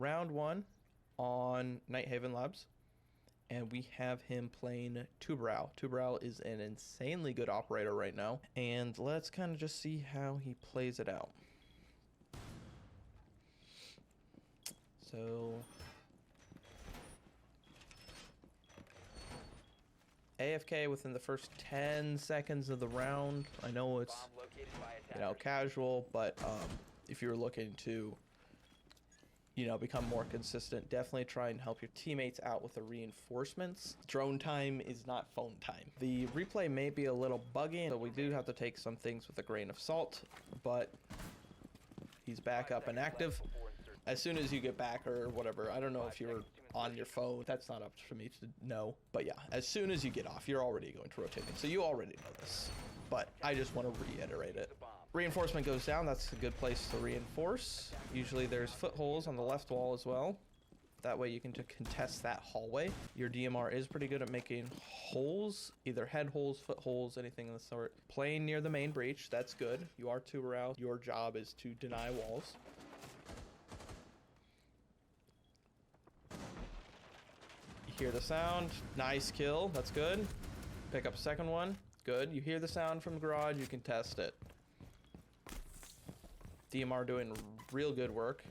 round 1 on Night Haven Labs, and we have him playing Tuberal. Tuberal is an insanely good operator right now, and let's kind of just see how he plays it out. So AFK within the first 10 seconds of the round. I know it's, you know, casual, but if you're looking to, you know, become more consistent, definitely try and help your teammates out with the reinforcements. Drone time is not phone time. The replay may be a little buggy, so we do have to take some things with a grain of salt, but he's back up and active. As soon as you get back or whatever, I don't know if you're on your phone, that's not up for me to know, but yeah, as soon as you get off, you're already going to rotate, so you already know this, but I just want to reiterate it. Reinforcement goes down, that's a good place to reinforce. Usually there's footholes on the left wall as well. That way you can contest that hallway. Your DMR is pretty good at making holes, either head holes, foot holes, anything of the sort. Playing near the main breach, that's good. You are Tuberal, your job is to deny walls. Hear the sound, nice kill, that's good. Pick up a second one, good. You hear the sound from the garage, you can test it. DMR doing real good work.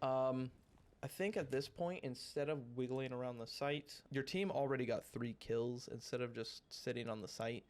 I think at this point, instead of wiggling around the site, your team already got 3 kills instead of just sitting on the site.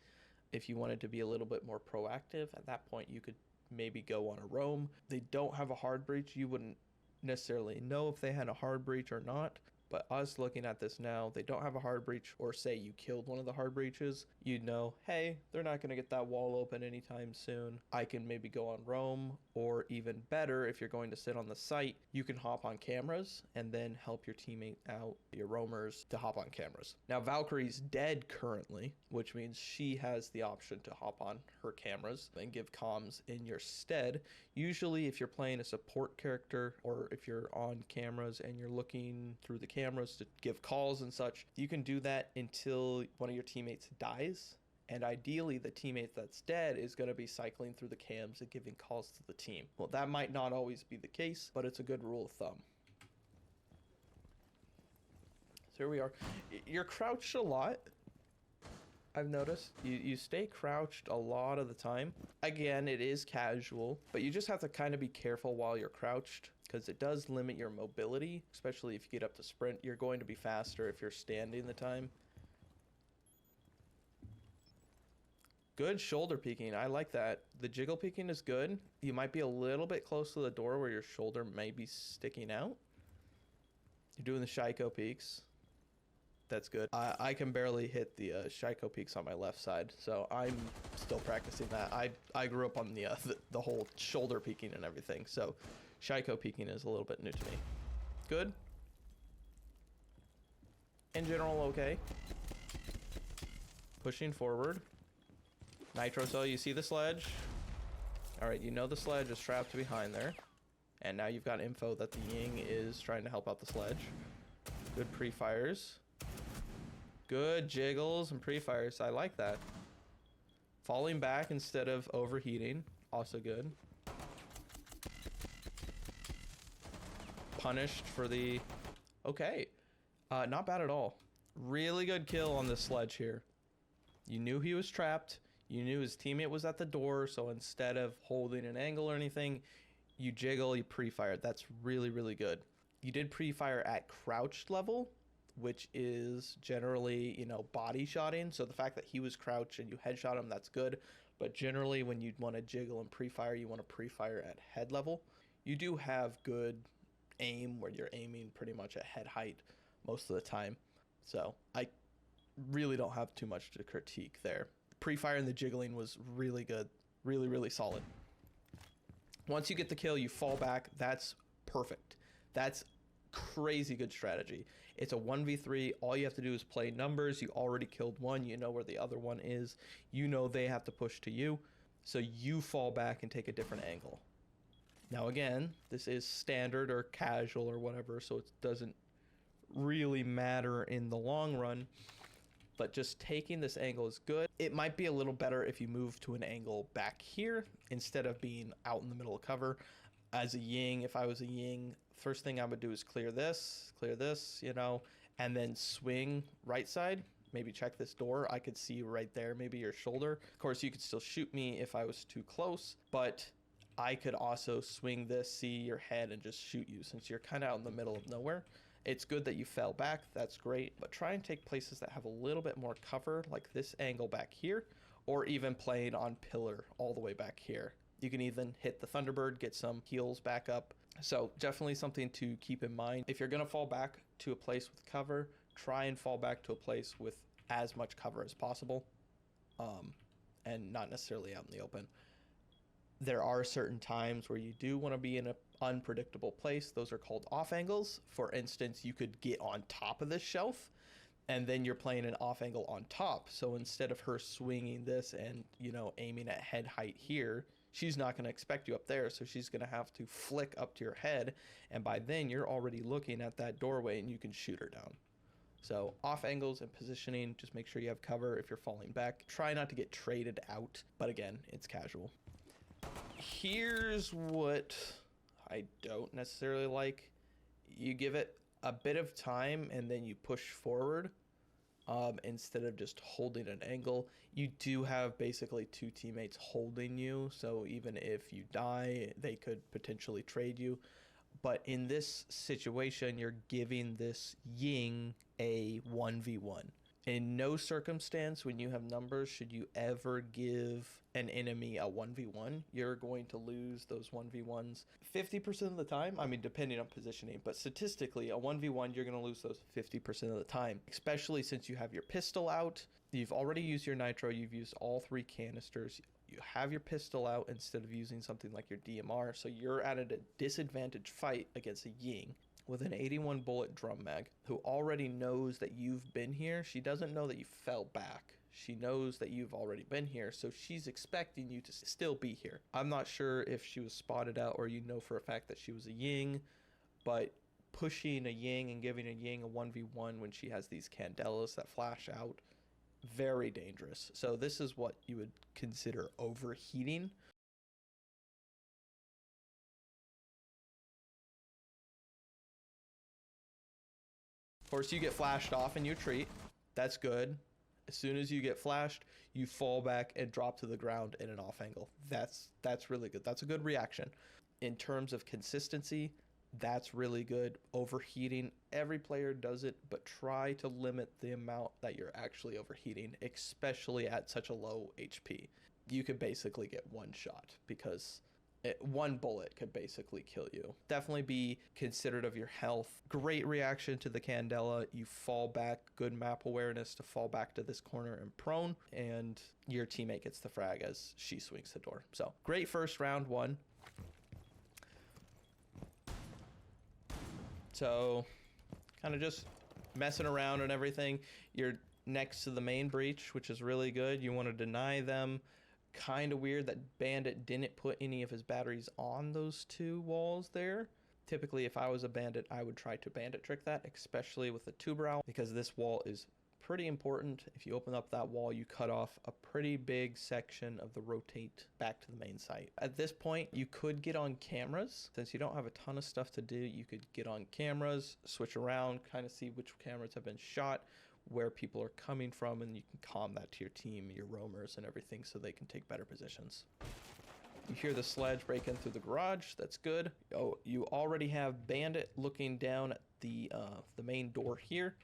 If you wanted to be a little bit more proactive, at that point you could maybe go on a roam. They don't have a hard breach, you wouldn't necessarily know if they had a hard breach or not, but us looking at this now, they don't have a hard breach, or say you killed one of the hard breaches, you'd know, hey, they're not going to get that wall open anytime soon. I can maybe go on roam, or even better, if you're going to sit on the site, you can hop on cameras and then help your teammate out, your roamers, to hop on cameras. Now Valkyrie's dead currently, which means she has the option to hop on her cameras and give comms in your stead. Usually if you're playing a support character, or if you're on cameras and you're looking through the cameras to give calls and such, you can do that until one of your teammates dies, and ideally the teammate that's dead is going to be cycling through the cams and giving calls to the team. Well, that might not always be the case, but it's a good rule of thumb. So here we are. You're crouched a lot, I've noticed. You stay crouched a lot of the time. Again, it is casual, but you just have to kind of be careful while you're crouched, because it does limit your mobility, especially if you get up to sprint. You're going to be faster if you're standing the time. Good shoulder peeking, I like that. The jiggle peeking is good. You might be a little bit close to the door where your shoulder may be sticking out. You're doing the Shiko peeks. That's good. I can barely hit the Shiko peeks on my left side, so I'm still practicing that. I grew up on the whole shoulder peeking and everything, so Shiko peeking is a little bit new to me. Good. In general, okay. Pushing forward. Nitro cell, you see the sledge. Alright, you know the sledge is trapped behind there. And now you've got info that the Ying is trying to help out the sledge. Good pre-fires. Good jiggles and pre-fires. I like that. Falling back instead of overheating. Also good. Punished for the... Okay. Not bad at all. Really good kill on this sledge here. You knew he was trapped. You knew his teammate was at the door. So instead of holding an angle or anything, you jiggle, you pre-fired. That's really, really good. You did pre-fire at crouched level, which is generally, you know, body shotting. So the fact that he was crouched and you headshot him, that's good. But generally when you want to jiggle and pre-fire, you want to pre-fire at head level. You do have good aim where you're aiming pretty much at head height most of the time. So I really don't have too much to critique there. Pre-fire and the jiggling was really good. Really, really solid. Once you get the kill, you fall back. That's perfect. That's crazy good strategy. It's a 1v3. All you have to do is play numbers. You already killed one. You know where the other one is. You know they have to push to you. So you fall back and take a different angle. Now again, this is standard or casual or whatever, so it doesn't really matter in the long run. But just taking this angle is good. It might be a little better if you move to an angle back here instead of being out in the middle of cover. As a Ying, if I was a Ying, first thing I would do is clear this, you know, and then swing right side. Maybe check this door. I could see right there, maybe your shoulder. Of course, you could still shoot me if I was too close, but I could also swing this, see your head, and just shoot you since you're kind of out in the middle of nowhere. It's good that you fell back. That's great. But try and take places that have a little bit more cover, like this angle back here, or even playing on pillar all the way back here. You can even hit the Thunderbird, get some heals back up. So definitely something to keep in mind. If you're going to fall back to a place with cover, try and fall back to a place with as much cover as possible, and not necessarily out in the open. There are certain times where you do want to be in an unpredictable place. Those are called off angles. For instance, you could get on top of this shelf and then you're playing an off angle on top. So instead of her swinging this and, you know, aiming at head height here, she's not going to expect you up there. So she's going to have to flick up to your head. And by then you're already looking at that doorway and you can shoot her down. So off angles and positioning, just make sure you have cover if you're falling back. Try not to get traded out, but again, it's casual. Here's what I don't necessarily like. You give it a bit of time and then you push forward instead of just holding an angle. You do have basically two teammates holding you, so even if you die, they could potentially trade you. But in this situation, you're giving this Ying a 1v1. In no circumstance, when you have numbers, should you ever give an enemy a 1v1. You're going to lose those 1v1s 50% of the time. I mean, depending on positioning, but statistically, a 1v1, you're going to lose those 50% of the time, especially since you have your pistol out. You've already used your nitro. You've used all 3 canisters. You have your pistol out instead of using something like your DMR. So you're at a disadvantage fight against a Ying with an 81 bullet drum mag who already knows that you've been here. She doesn't know that you fell back. She knows that you've already been here, so she's expecting you to still be here. I'm not sure if she was spotted out or you know for a fact that she was a Ying, but pushing a Ying and giving a Ying a 1v1 when she has these candelas that flash out, very dangerous. So this is what you would consider overheating. Of course, you get flashed off and you retreat. That's good. As soon as you get flashed, you fall back and drop to the ground in an off angle. That's really good. That's a good reaction. In terms of consistency, that's really good. Overheating, every player does it, but try to limit the amount that you're actually overheating, especially at such a low HP. You could basically get one shot because one bullet could basically kill you. Definitely be considerate of your health. Great reaction to the Candela. You fall back, good map awareness to fall back to this corner and prone, and your teammate gets the frag as she swings the door. So great first round one. So kind of just messing around and everything. You're next to the main breach, which is really good. You want to deny them. Kind of weird that Bandit didn't put any of his batteries on those 2 walls there. Typically, if I was a Bandit, I would try to Bandit trick that, especially with the Tuberow, because this wall is pretty important. If you open up that wall, you cut off a pretty big section of the rotate back to the main site. At this point, you could get on cameras. Since you don't have a ton of stuff to do, you could get on cameras, switch around, kind of see which cameras have been shot, where people are coming from, and you can calm that to your team, your roamers and everything, so they can take better positions. You hear the sledge break in through the garage. That's good. Oh, you already have Bandit looking down at the main door here.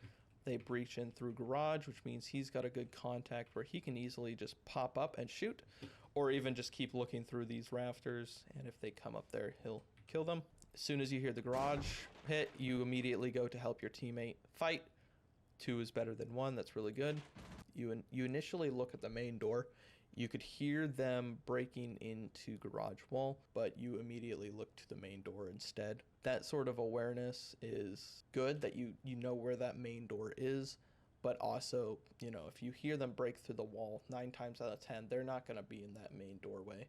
They breach in through garage, which means he's got a good contact where he can easily just pop up and shoot, or even just keep looking through these rafters, and if they come up there, he'll kill them. As soon as you hear the garage hit, you immediately go to help your teammate fight. 2 is better than 1. That's really good. You initially look at the main door. You could hear them breaking into garage wall, but you immediately look to the main door instead. That sort of awareness is good, that you know where that main door is, but also, you know, if you hear them break through the wall, 9 times out of 10, they're not going to be in that main doorway.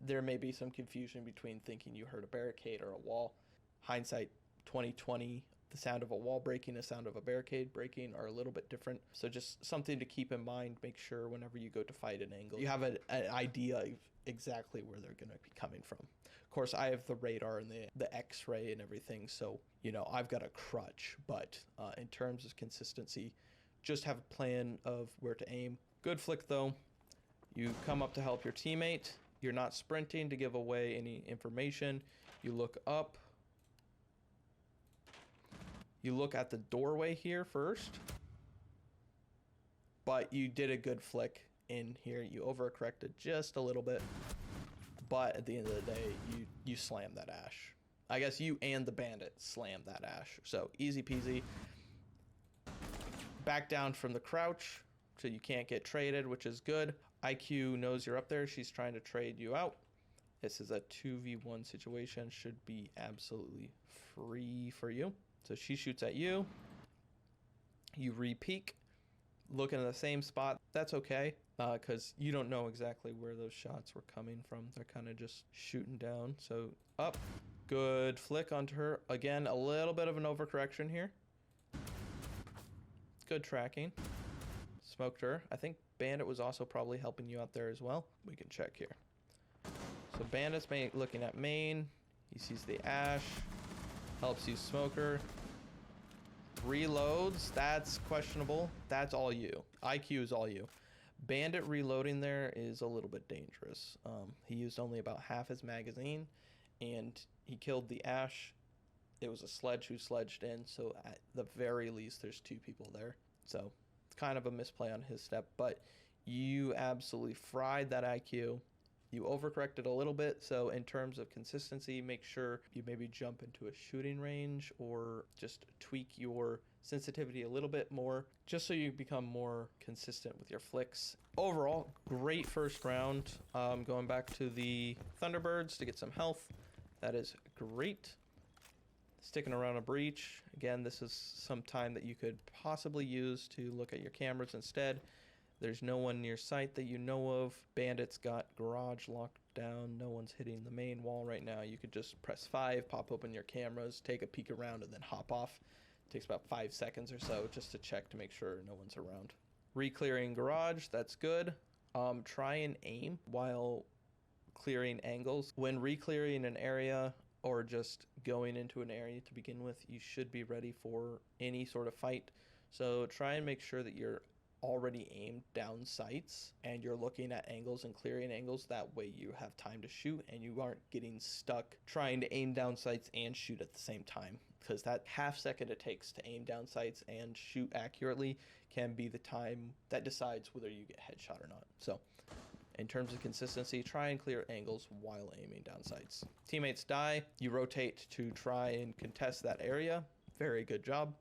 There may be some confusion between thinking you heard a barricade or a wall. Hindsight 2020, the sound of a wall breaking, the sound of a barricade breaking are a little bit different. So just something to keep in mind. Make sure whenever you go to fight an angle, you have an idea of exactly where they're going to be coming from. Of course, I have the radar and the X-ray and everything, so you know I've got a crutch. But in terms of consistency, just have a plan of where to aim. Good flick though. You come up to help your teammate. You're not sprinting to give away any information. You look up. You look at the doorway here first. But you did a good flick in here. You overcorrected just a little bit. But at the end of the day, you slam that ash. I guess you and the bandit slam that ash. So easy peasy. Back down from the crouch so you can't get traded, which is good. IQ knows you're up there. She's trying to trade you out. This is a 2v1 situation. Should be absolutely free for you. So she shoots at you. You re-peek. Looking at the same spot. That's okay. Because you don't know exactly where those shots were coming from. They're kind of just shooting down. So up. Good flick onto her. Again, a little bit of an overcorrection here. Good tracking. Smoked her. I think Bandit was also probably helping you out there as well. We can check here. So Bandit's looking at main. He sees the ash. Helps you smoke her. Reloads. That's questionable. That's all you. IQ is all you. Bandit reloading there is a little bit dangerous. He used only about half his magazine, and he killed the ash. It was a sledge who sledged in, so at the very least there's two people there. So it's kind of a misplay on his step, but you absolutely fried that IQ. You overcorrected a little bit, so in terms of consistency, make sure you maybe jump into a shooting range or just tweak your sensitivity a little bit more, just so you become more consistent with your flicks. Overall, great first round. Going back to the Thunderbirds to get some health. That is great. Sticking around a breach. Again, this is some time that you could possibly use to look at your cameras instead. There's no one near site that you know of. Bandits got garage locked down. No one's hitting the main wall right now. You could just press 5, pop open your cameras, take a peek around, and then hop off. It takes about 5 seconds or so just to check to make sure no one's around. Re-clearing garage, that's good. Try and aim while clearing angles. When re-clearing an area or just going into an area to begin with, you should be ready for any sort of fight. So try and make sure that you're already aimed down sights and you're looking at angles and clearing angles. That way you have time to shoot and you aren't getting stuck trying to aim down sights and shoot at the same time, because that half second it takes to aim down sights and shoot accurately can be the time that decides whether you get headshot or not. So in terms of consistency, try and clear angles while aiming down sights. Teammates die, you rotate to try and contest that area. Very good job.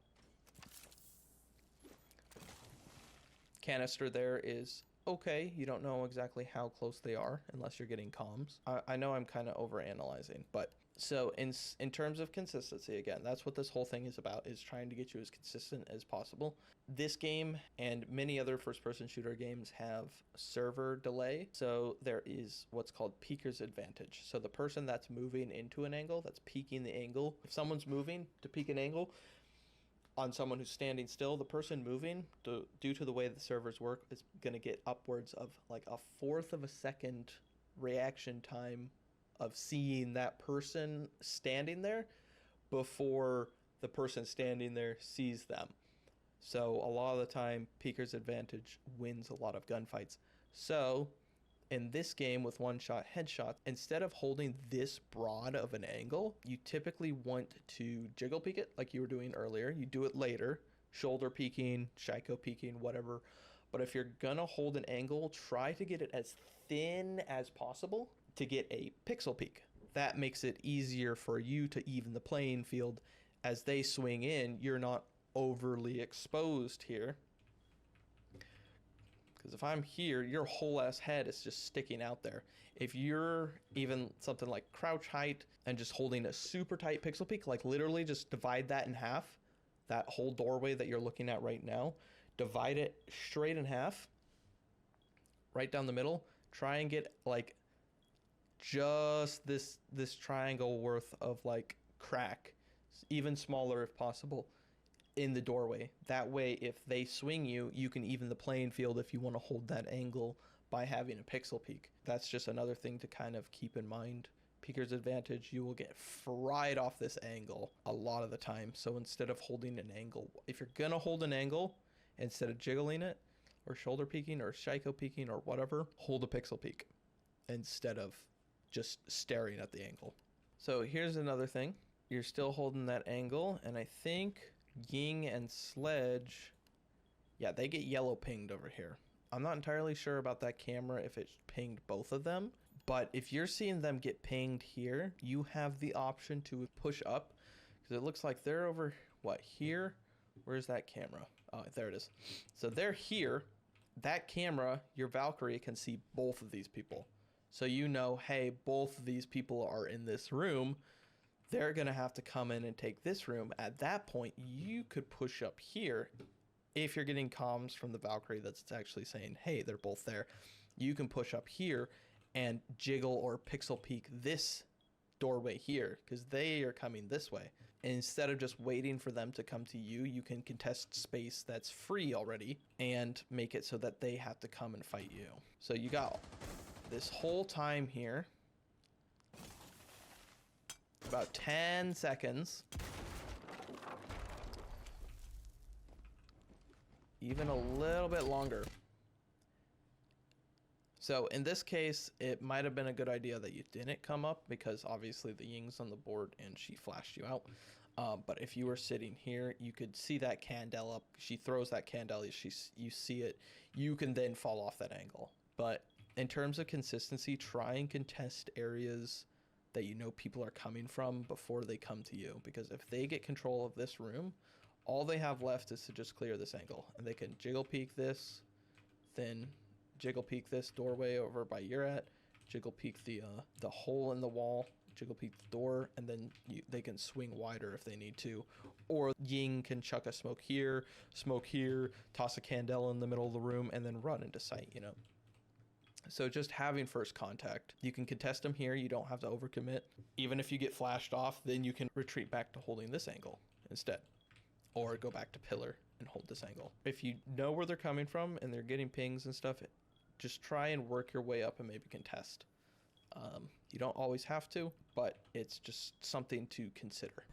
Canister there is okay. You don't know exactly how close they are unless you're getting comms. I know I'm kind of overanalyzing, but so in terms of consistency, again, that's what this whole thing is about, is trying to get you as consistent as possible. This game and many other first-person shooter games have server delay, so there is what's called peeker's advantage. So the person that's moving into an angle, that's peeking the angle, if someone's moving to peek an angle on someone who's standing still, the person moving, due to the way the servers work, is going to get upwards of like a 1/4 of a second reaction time of seeing that person standing there before the person standing there sees them. So a lot of the time, peeker's advantage wins a lot of gunfights. So in this game with one-shot headshots, instead of holding this broad of an angle, you typically want to jiggle peek it like you were doing earlier. You do it later, shoulder peeking, shiko peeking, whatever. But if you're gonna hold an angle, try to get it as thin as possible to get a pixel peek. That makes it easier for you to even the playing field. As they swing in, you're not overly exposed here. Because if I'm here, your whole ass head is just sticking out there. If you're even something like crouch height and just holding a super tight pixel peek, like literally just divide that in half, that whole doorway that you're looking at right now, divide it straight in half, right down the middle, try and get like just this triangle worth of like crack, even smaller if possible, in the doorway. That way, if they swing you, you can even the playing field if you want to hold that angle by having a pixel peek. That's just another thing to kind of keep in mind. peeker's advantage, you will get fried off this angle a lot of the time. So instead of holding an angle, if you're gonna hold an angle, instead of jiggling it or shoulder peeking or Shaiko peeking or whatever, hold a pixel peek instead of just staring at the angle. So here's another thing. You're still holding that angle, and I think Ying and Sledge, yeah, they get yellow pinged over here. I'm not entirely sure about that camera if it pinged both of them, but if you're seeing them get pinged here, you have the option to push up, because it looks like they're over, what, here? Where's that camera? Oh, there it is. So they're here. That camera, your Valkyrie, can see both of these people. So you know, hey, both of these people are in this room. They're going to have to come in and take this room. At that point, you could push up here. If you're getting comms from the Valkyrie that's actually saying, hey, they're both there, you can push up here and jiggle or pixel peek this doorway here, because they are coming this way. And instead of just waiting for them to come to you, you can contest space that's free already and make it so that they have to come and fight you. So you got this whole time here, about 10 seconds, even a little bit longer. So in this case, it might have been a good idea that you didn't come up, because obviously the Ying's on the board and she flashed you out. But if you were sitting here, you could see that candle up. She throws that candle, you see it. You can then fall off that angle. But in terms of consistency, try and contest areas that you know people are coming from before they come to you. Because if they get control of this room, all they have left is to just clear this angle. And they can jiggle peek this, then jiggle peek this doorway over by you're at, jiggle peek the hole in the wall, jiggle peek the door, and then they can swing wider if they need to. Or Ying can chuck a smoke here, toss a candela in the middle of the room, and then run into sight, you know. So just having first contact, you can contest them here. You don't have to overcommit. Even if you get flashed off, then you can retreat back to holding this angle instead, or go back to pillar and hold this angle. If you know where they're coming from and they're getting pings and stuff, just try and work your way up and maybe contest. You don't always have to, but it's just something to consider.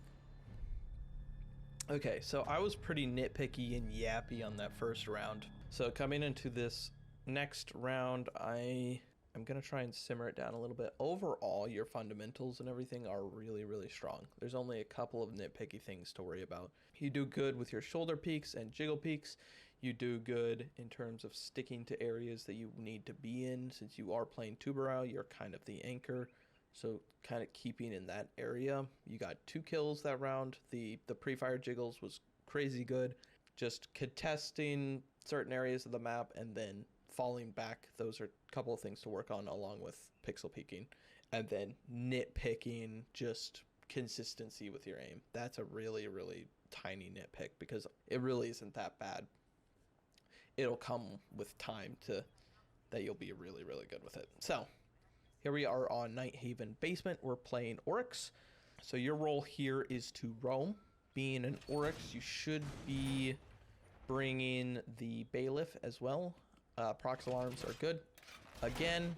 Okay, so I was pretty nitpicky and yappy on that first round. So coming into this next round, I'm going to try and simmer it down a little bit. Overall, your fundamentals and everything are really, really strong. There's only a couple of nitpicky things to worry about. You do good with your shoulder peaks and jiggle peaks. You do good in terms of sticking to areas that you need to be in. Since you are playing Tuberal, you're kind of the anchor. So kind of keeping in that area. You got 2 kills that round. The pre-fire jiggles was crazy good. Just contesting certain areas of the map and then falling back. Those are a couple of things to work on, along with pixel peeking. And then nitpicking, just consistency with your aim. That's a really, really tiny nitpick, because it really isn't that bad. It'll come with time that you'll be really, really good with it. So here we are on Night Haven Basement. We're playing Oryx. So your role here is to roam. Being an Oryx, you should be bringing the Bailiff as well. Prox alarms are good. Again,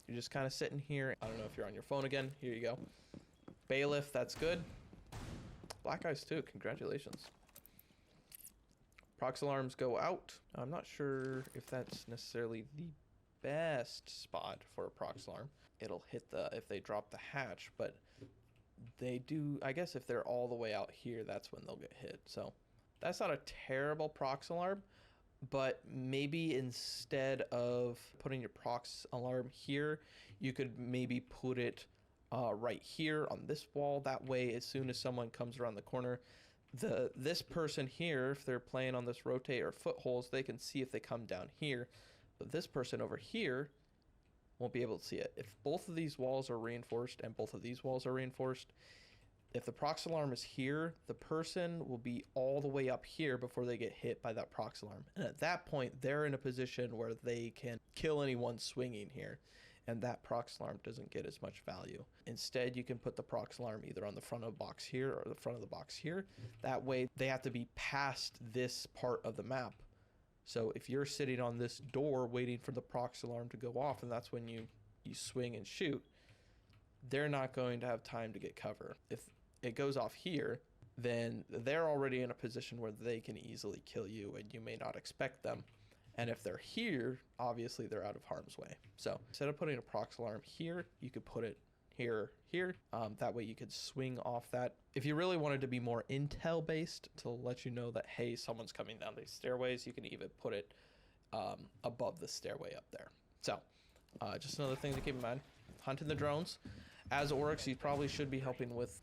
you're just kind of sitting here. I don't know if you're on your phone again. Here you go. Bailiff, that's good. Black Eyes too, congratulations. Prox alarms go out. I'm not sure if that's necessarily the best spot for a prox alarm. It'll hit if they drop the hatch, but they do, I guess if they're all the way out here, that's when they'll get hit. So that's not a terrible prox alarm, but maybe instead of putting your prox alarm here, you could maybe put it right here on this wall. That way, as soon as someone comes around the corner, this person here, if they're playing on this rotate or footholds, they can see if they come down here. But this person over here won't be able to see it. If both of these walls are reinforced and both of these walls are reinforced, if the prox alarm is here, the person will be all the way up here before they get hit by that prox alarm. And at that point, they're in a position where they can kill anyone swinging here. And that prox alarm doesn't get as much value. Instead, you can put the prox alarm either on the front of the box here or the front of the box here. That way, they have to be past this part of the map. So if you're sitting on this door waiting for the prox alarm to go off, and that's when you swing and shoot, they're not going to have time to get cover. If it goes off here, then they're already in a position where they can easily kill you and you may not expect them. And if they're here, obviously they're out of harm's way. So instead of putting a prox alarm here, you could put it here. That way you could swing off that. If you really wanted to be more intel based to let you know that, hey, someone's coming down these stairways, you can even put it above the stairway up there. So just another thing to keep in mind. Hunting the drones. As Oryx, you probably should be helping with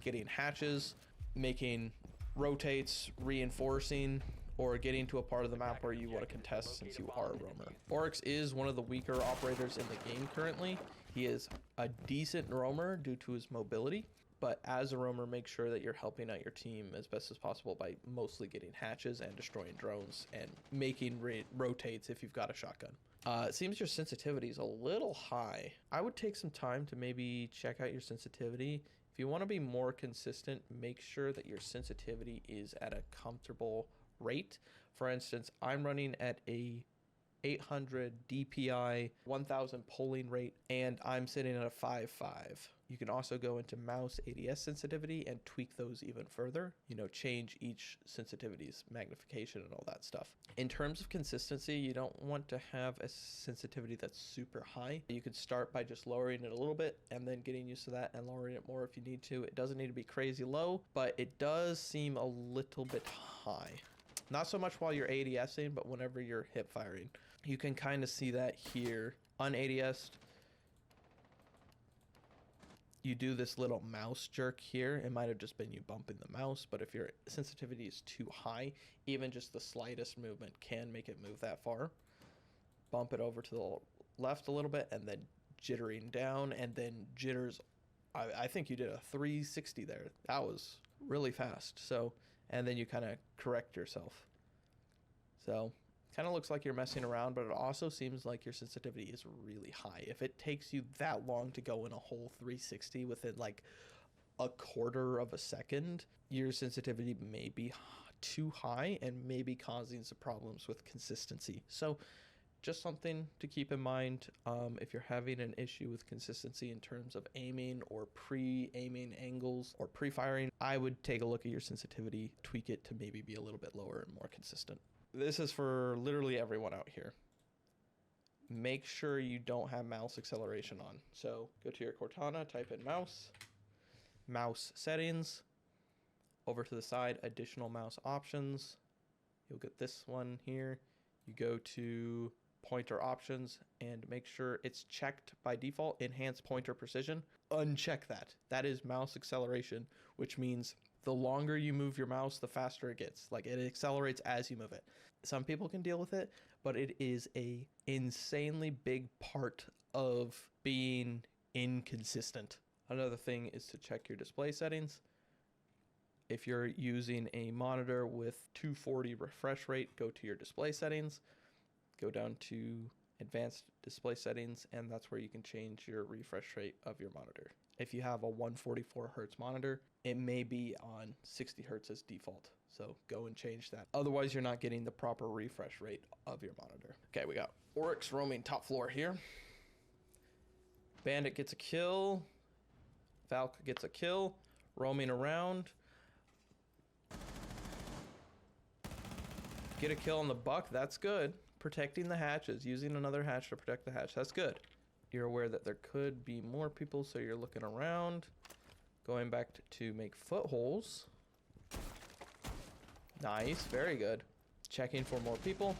getting hatches, making rotates, reinforcing, or getting to a part of the map where you want to contest since you are a roamer. Oryx is one of the weaker operators in the game currently. He is a decent roamer due to his mobility, but as a roamer, make sure that you're helping out your team as best as possible by mostly getting hatches and destroying drones and making rotates if you've got a shotgun. It seems your sensitivity is a little high. I would take some time to maybe check out your sensitivity. If you want to be more consistent, make sure that your sensitivity is at a comfortable rate. For instance, I'm running at a 800 DPI, 1000 polling rate, and I'm sitting at a 5.5. You can also go into mouse ADS sensitivity and tweak those even further, change each sensitivity's magnification and all that stuff. In terms of consistency, you don't want to have a sensitivity that's super high. You could start by just lowering it a little bit and then getting used to that and lowering it more if you need to. It doesn't need to be crazy low, but it does seem a little bit high. Not so much while you're ADSing, but whenever you're hip firing. You can kind of see that here. Un-ADS'd, you do this little mouse jerk here. It might have just been you bumping the mouse, but if your sensitivity is too high, even just the slightest movement can make it move that far. Bump it over to the left a little bit and then jittering down, and then jitters. I think you did a 360 there. That was really fast. So, and then you kind of correct yourself. So kind of looks like you're messing around, but it also seems like your sensitivity is really high. If it takes you that long to go in a whole 360 within like a quarter of a second, your sensitivity may be too high and may be causing some problems with consistency. So just something to keep in mind. If you're having an issue with consistency in terms of aiming or pre-aiming angles or pre-firing, I would take a look at your sensitivity, tweak it to maybe be a little bit lower and more consistent. This is for literally everyone out here. Make sure you don't have mouse acceleration on. So go to your Cortana, type in mouse settings, over to the side, additional mouse options. You'll get this one here. You go to pointer options and make sure it's checked by default, enhance pointer precision. Uncheck that. That is mouse acceleration, which means the longer you move your mouse, the faster it gets. Like, it accelerates as you move it. Some people can deal with it, but it is a insanely big part of being inconsistent. Another thing is to check your display settings. If you're using a monitor with 240 refresh rate, go to your display settings, go down to advanced display settings, and that's where you can change your refresh rate of your monitor. If you have a 144 hertz monitor, it may be on 60 hertz as default. So go and change that. Otherwise, you're not getting the proper refresh rate of your monitor. Okay, we got Oryx roaming top floor here. Bandit gets a kill. Valk gets a kill. Roaming around. Get a kill on the buck. That's good. Protecting the hatches. Using another hatch to protect the hatch. That's good. You're aware that there could be more people, so you're looking around. Going back to make footholes. Nice, very good. Checking for more people.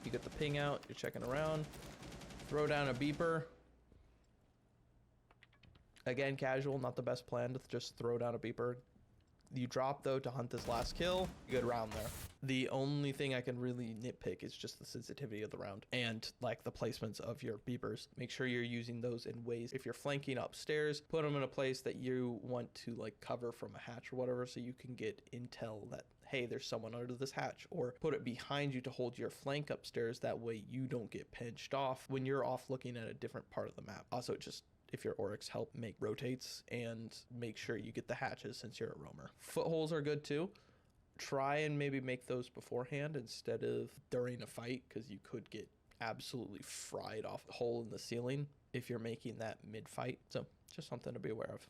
You get the ping out, you're checking around. Throw down a beeper. Again, casual, not the best plan to just throw down a beeper. You drop, though, to hunt this last kill. Good round there. The only thing I can really nitpick is just the sensitivity of the round and like the placements of your beepers. Make sure you're using those in ways. If you're flanking upstairs, put them in a place that you want to like cover from a hatch or whatever, so you can get intel that, hey, there's someone under this hatch, or put it behind you to hold your flank upstairs. That way you don't get pinched off when you're off looking at a different part of the map. Also, just if your Oryx, help make rotates and make sure you get the hatches since you're a roamer. Footholes are good too. Try and maybe make those beforehand instead of during a fight, because you could get absolutely fried off the hole in the ceiling. if you're making that mid-fight. So just something to be aware of.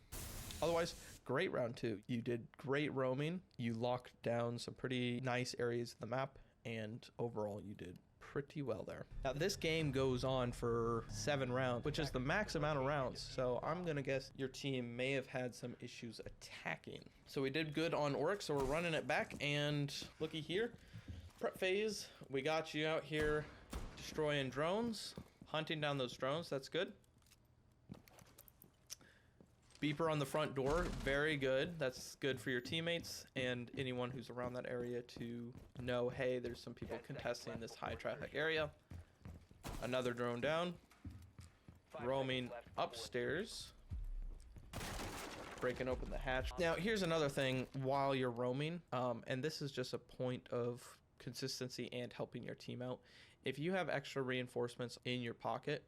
Otherwise, great round 2. You did great roaming. You locked down some pretty nice areas of the map, and overall you did pretty well there. Now this game goes on for 7 rounds, which is the max amount of rounds. So I'm gonna guess your team may have had some issues attacking. So we did good on Oryx, so we're running it back, and looky here. Prep phase, we got you out here destroying drones, hunting down those drones. That's good. Beeper on the front door, very good. That's good for your teammates and anyone who's around that area to know, hey, there's some people contesting this high traffic area. Another drone down. Roaming upstairs. Breaking open the hatch. Now, here's another thing while you're roaming, and this is just a point of consistency and helping your team out. If you have extra reinforcements in your pocket,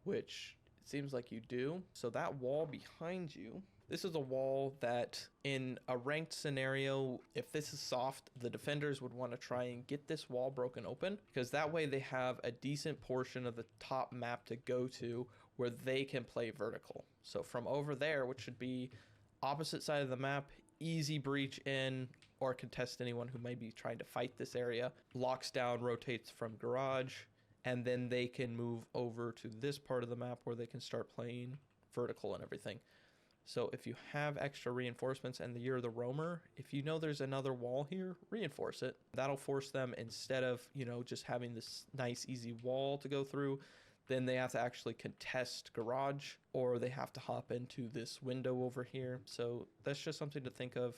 which it seems like you do, so that wall behind you, this is a wall that in a ranked scenario, if this is soft, the defenders would want to try and get this wall broken open, because that way they have a decent portion of the top map to go to where they can play vertical. So from over there, which should be opposite side of the map, easy breach in or contest anyone who may be trying to fight this area, locks down, rotates from garage, and then they can move over to this part of the map where they can start playing vertical and everything. So if you have extra reinforcements and you're the roamer, if you know there's another wall here, reinforce it. That'll force them, instead of, just having this nice easy wall to go through, then they have to actually contest garage, or they have to hop into this window over here. So that's just something to think of.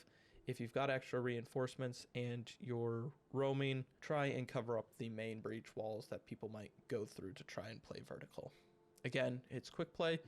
If you've got extra reinforcements and you're roaming, try and cover up the main breach walls that people might go through to try and play vertical. Again, it's quick play,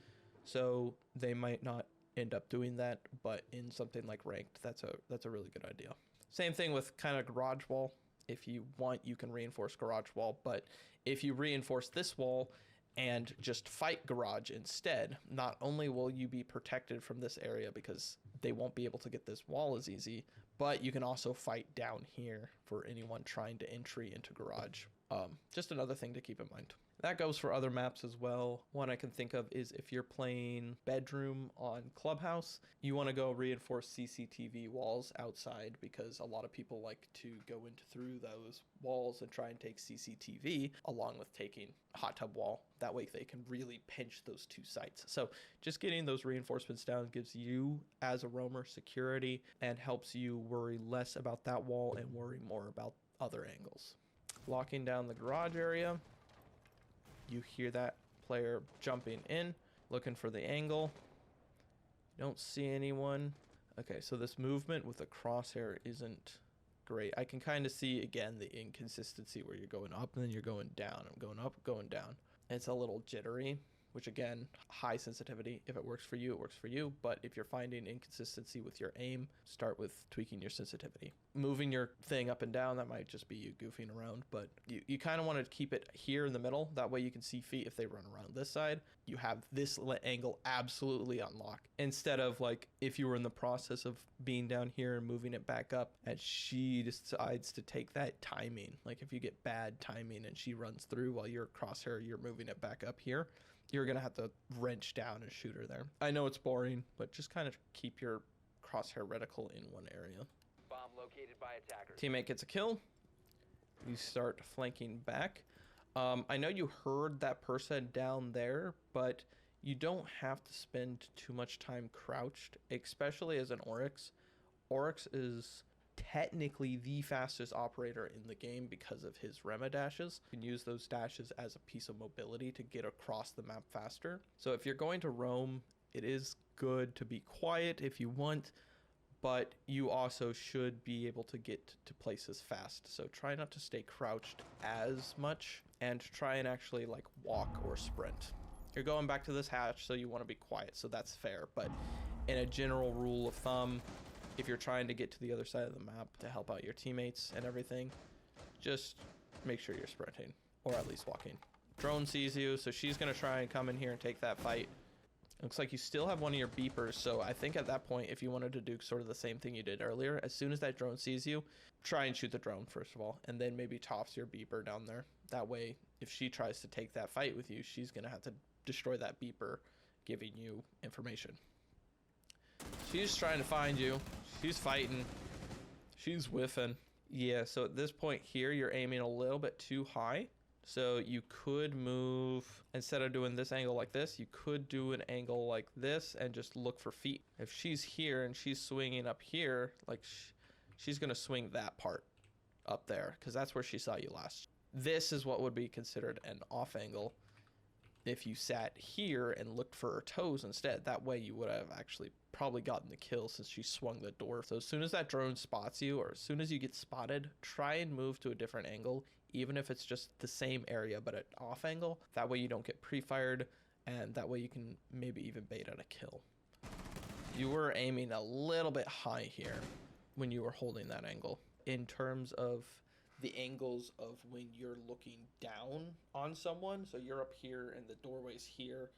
so they might not end up doing that, but in something like ranked, that's a really good idea. Same thing with kind of garage wall. If you want, you can reinforce garage wall, but if you reinforce this wall and just fight garage instead, not only will you be protected from this area because they won't be able to get this wall as easy, but you can also fight down here for anyone trying to entry into garage. Just another thing to keep in mind. That goes for other maps as well. One I can think of is if you're playing bedroom on Clubhouse, you want to go reinforce CCTV walls outside, because a lot of people like to go into through those walls and try and take CCTV along with taking hot tub wall. That way they can really pinch those two sites. So just getting those reinforcements down gives you as a roamer security and helps you worry less about that wall and worry more about other angles. Locking down the garage area. You hear that player jumping in, looking for the angle. Don't see anyone. Okay, so this movement with the crosshair isn't great. I can kind of see, again, the inconsistency where you're going up and then you're going down. I'm going up, going down. It's a little jittery, which again, high sensitivity. If it works for you, it works for you. But if you're finding inconsistency with your aim, start with tweaking your sensitivity. Moving your thing up and down, that might just be you goofing around, but you kind of want to keep it here in the middle. That way you can see feet if they run around this side. You have this angle absolutely unlocked. Instead of like if you were in the process of being down here and moving it back up and she decides to take that timing. Like if you get bad timing and she runs through while you're crosshair, you're moving it back up here, you're going to have to wrench down and shoot her there. I know it's boring, but just kind of keep your crosshair reticle in one area. Bomb located by attackers. Teammate gets a kill. You start flanking back. I know you heard that person down there, but you don't have to spend too much time crouched, especially as an Oryx. Oryx is technically the fastest operator in the game because of his Rema dashes. You can use those dashes as a piece of mobility to get across the map faster. So if you're going to roam, it is good to be quiet if you want, but you also should be able to get to places fast. So try not to stay crouched as much and try and actually like walk or sprint. You're going back to this hatch, so you want to be quiet, so that's fair. But in a general rule of thumb, if you're trying to get to the other side of the map to help out your teammates and everything, just make sure you're sprinting or at least walking. Drone sees you, so she's going to try and come in here and take that fight. Looks like you still have one of your beepers, so I think at that point, if you wanted to do sort of the same thing you did earlier, as soon as that drone sees you, try and shoot the drone first of all, and then maybe toss your beeper down there. That way, if she tries to take that fight with you, she's going to have to destroy that beeper, giving you information. She's trying to find you. She's fighting. She's whiffing. Yeah, so at this point here, you're aiming a little bit too high. So you could move, instead of doing this angle like this, you could do an angle like this and just look for feet. If she's here and she's swinging up here, like she's going to swing that part up there because that's where she saw you last. This is what would be considered an off angle if you sat here and looked for her toes instead. That way you would have actually probably gotten the kill since she swung the door. So as soon as that drone spots you, or as soon as you get spotted, try and move to a different angle, even if it's just the same area but at off angle. That way you don't get pre-fired, and that way you can maybe even bait out a kill. You were aiming a little bit high here when you were holding that angle. In terms of the angles of when you're looking down on someone, so you're up here and the doorway's here,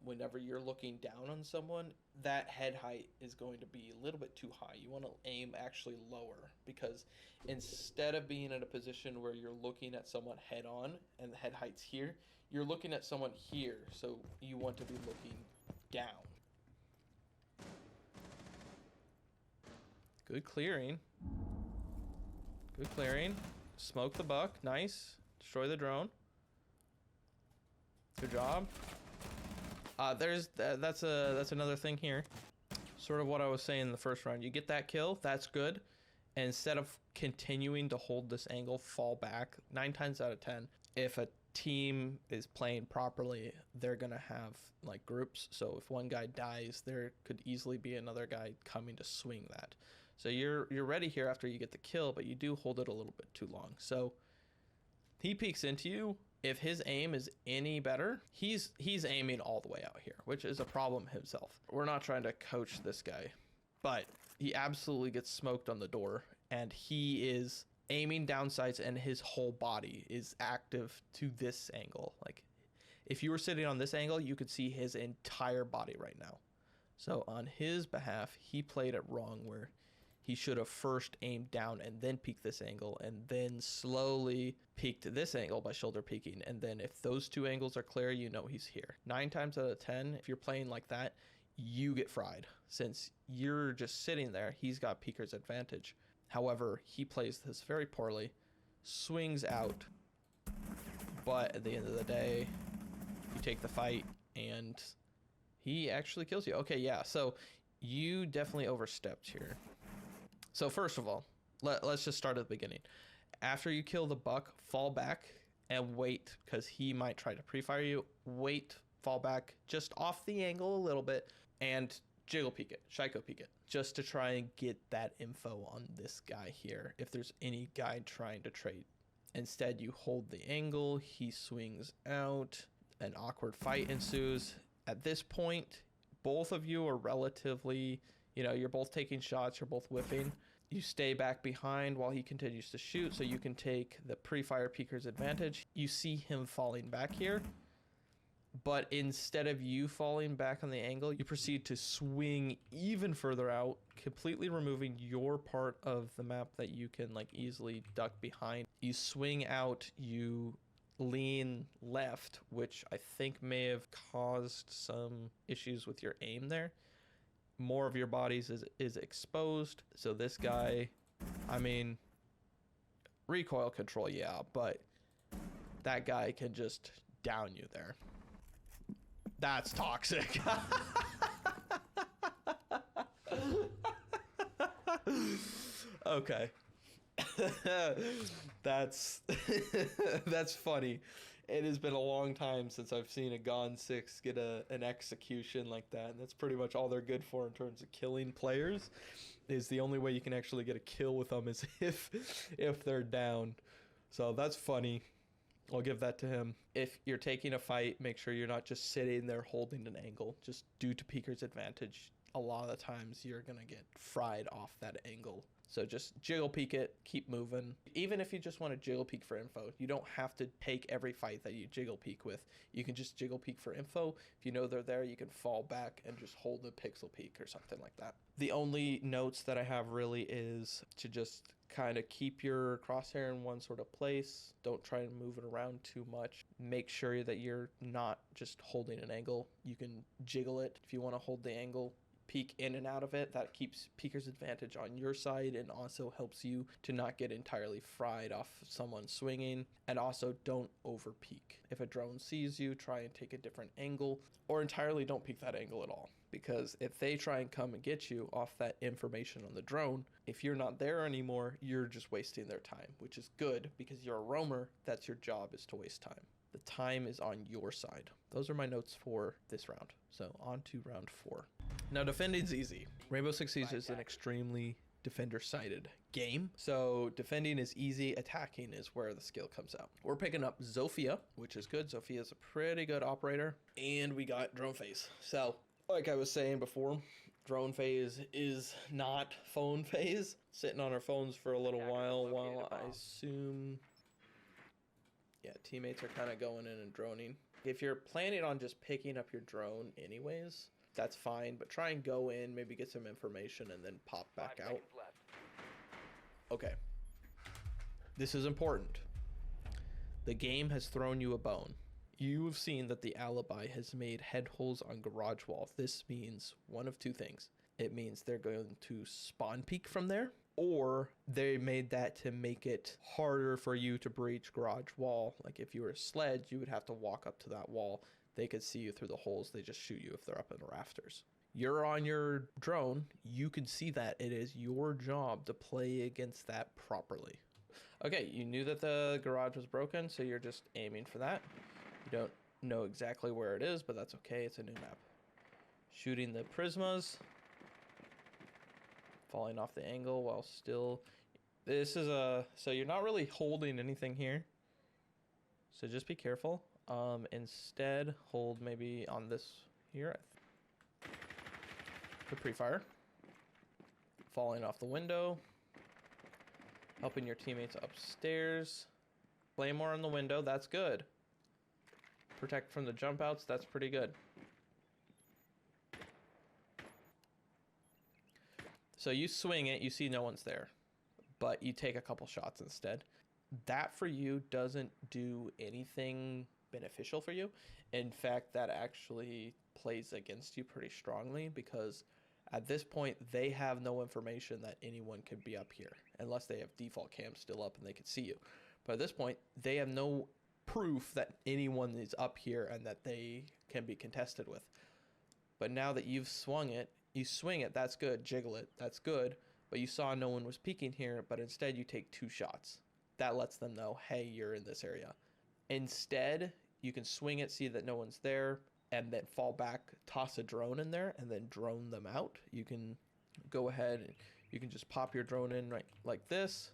whenever you're looking down on someone, that head height is going to be a little bit too high. You want to aim actually lower, because instead of being in a position where you're looking at someone head on and the head height's here, you're looking at someone here, so you want to be looking down. Good clearing. Good clearing. Smoke the buck. Nice. Destroy the drone. Good job. That's another thing here. Sort of what I was saying in the first round. You get that kill. That's good. And instead of continuing to hold this angle, fall back. 9 times out of 10, if a team is playing properly, they're gonna have like groups. So if one guy dies, there could easily be another guy coming to swing that. So you're ready here after you get the kill, but you do hold it a little bit too long. So he peeks into you. If his aim is any better, he's aiming all the way out here, which is a problem himself. We're not trying to coach this guy, but he absolutely gets smoked on the door, and he is aiming down sights, and his whole body is active to this angle. Like if you were sitting on this angle, you could see his entire body right now. So on his behalf, he played it wrong, where he should have first aimed down and then peeked this angle, and then slowly peeked this angle by shoulder peeking. And then if those two angles are clear, you know he's here. 9 times out of 10, if you're playing like that, you get fried. Since you're just sitting there, he's got peeker's advantage. However, he plays this very poorly, swings out, but at the end of the day, you take the fight and he actually kills you. Okay, yeah, so you definitely overstepped here. So first of all, let's just start at the beginning. After you kill the buck, fall back and wait, because he might try to pre-fire you. Wait, fall back just off the angle a little bit, and jiggle peek it, Shiko peek it, just to try and get that info on this guy here, if there's any guy trying to trade. Instead, you hold the angle, he swings out, an awkward fight ensues. At this point, both of you are relatively, you're both taking shots, you're both whiffing. You stay back behind while he continues to shoot, so you can take the pre-fire peeker's advantage. You see him falling back here, but instead of you falling back on the angle, you proceed to swing even further out, completely removing your part of the map that you can like easily duck behind. You swing out, you lean left, which I think may have caused some issues with your aim there. More of your bodies is exposed. So this guy, I mean, recoil control, yeah, but that guy can just down you there. That's toxic. Okay. That's that's funny. It has been a long time since I've seen a Gone 6 get an execution like that, and that's pretty much all they're good for in terms of killing players. Is the only way you can actually get a kill with them is if they're down. So that's funny. I'll give that to him. If you're taking a fight, make sure you're not just sitting there holding an angle. Just due to peeker's advantage, a lot of the times you're gonna get fried off that angle. So just jiggle peek it, keep moving. Even if you just want to jiggle peek for info, you don't have to take every fight that you jiggle peek with. You can just jiggle peek for info. If you know they're there, you can fall back and just hold the pixel peek or something like that. The only notes that I have really is to just kind of keep your crosshair in one sort of place. Don't try and move it around too much. Make sure that you're not just holding an angle. You can jiggle it if you want to hold the angle. Peek in and out of it. That keeps peeker's advantage on your side and also helps you to not get entirely fried off someone swinging. And also don't over peek. If a drone sees you, try and take a different angle, or entirely don't peek that angle at all, because if they try and come and get you off that information on the drone, if you're not there anymore, you're just wasting their time, which is good because you're a roamer. That's your job, is to waste time. The time is on your side. Those are my notes for this round. So on to round 4. Now, defending's easy. Rainbow Six Siege is an extremely defender-sided game. So defending is easy. Attacking is where the skill comes out. We're picking up Zofia, which is good. Zofia is a pretty good operator. And we got Drone Phase. So, like I was saying before, Drone Phase is not phone phase. Sitting on our phones for a little while I assume... Yeah, teammates are kind of going in and droning. If you're planning on just picking up your drone anyways, that's fine, but try and go in, maybe get some information, and then pop back out. Okay. This is important. The game has thrown you a bone. You've seen that the alibi has made head holes on garage wall. This means one of two things. It means they're going to spawn peek from there, or they made that to make it harder for you to breach garage wall. Like if you were a sledge, you would have to walk up to that wall. They could see you through the holes. They just shoot you if they're up in the rafters. You're on your drone. You can see that. It is your job to play against that properly. Okay, you knew that the garage was broken, so you're just aiming for that. You don't know exactly where it is, but that's okay. It's a new map. Shooting the prismas. Falling off the angle while still... This is a... So you're not really holding anything here. So just be careful. Instead, hold maybe on this here. The pre-fire. Falling off the window. Helping your teammates upstairs. Claymore on the window. That's good. Protect from the jump outs. That's pretty good. So you swing it, you see no one's there, but you take a couple shots instead. That for you doesn't do anything beneficial for you. In fact, that actually plays against you pretty strongly, because at this point they have no information that anyone could be up here unless they have default cams still up and they could see you. But at this point, they have no proof that anyone is up here and that they can be contested with. But now that you've swung it, you swing it, that's good, jiggle it, that's good, but you saw no one was peeking here, but instead you take 2 shots. That lets them know, hey, you're in this area. Instead, you can swing it, see that no one's there, and then fall back, toss a drone in there, and then drone them out. You can go ahead and you can just pop your drone in right like this.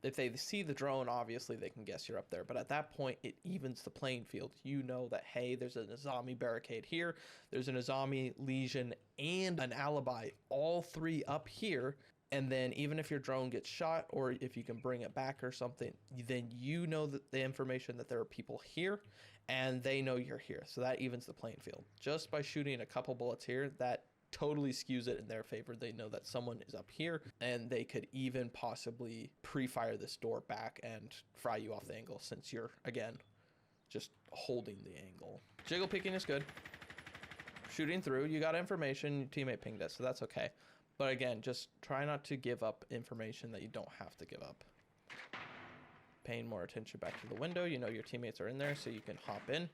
If they see the drone, obviously they can guess you're up there. But at that point, it evens the playing field. You know that, hey, there's an Azami barricade here. There's an Azami Legion and an alibi, all 3 up here. And then even if your drone gets shot, or if you can bring it back or something, then you know that the information that there are people here and they know you're here. So that evens the playing field. Just by shooting a couple bullets here, that totally skews it in their favor. They know that someone is up here, and they could even possibly pre-fire this door back and fry you off the angle, since you're, again, just holding the angle. Jiggle picking is good. Shooting through, you got information, your teammate pinged it, so that's okay. But again, just try not to give up information that you don't have to give up. Paying more attention back to the window. You know your teammates are in there, so you can hop in.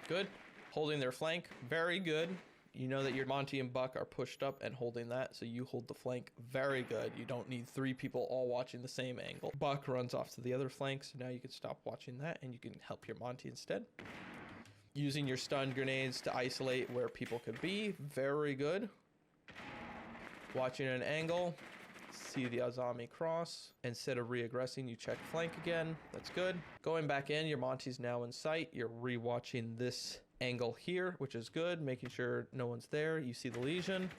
Good. Holding their flank. Very good. You know that your Monty and Buck are pushed up and holding that, so you hold the flank. Very good. You don't need 3 people all watching the same angle. Buck runs off to the other flank, so now you can stop watching that, and you can help your Monty instead. Using your stun grenades to isolate where people could be. Very good. Watching an angle. See the Azami cross. Instead of re-aggressing, you check flank again. That's good. Going back in, your Monty's now in sight. You're re-watching this angle here, which is good. Making sure no one's there. You see the Legion.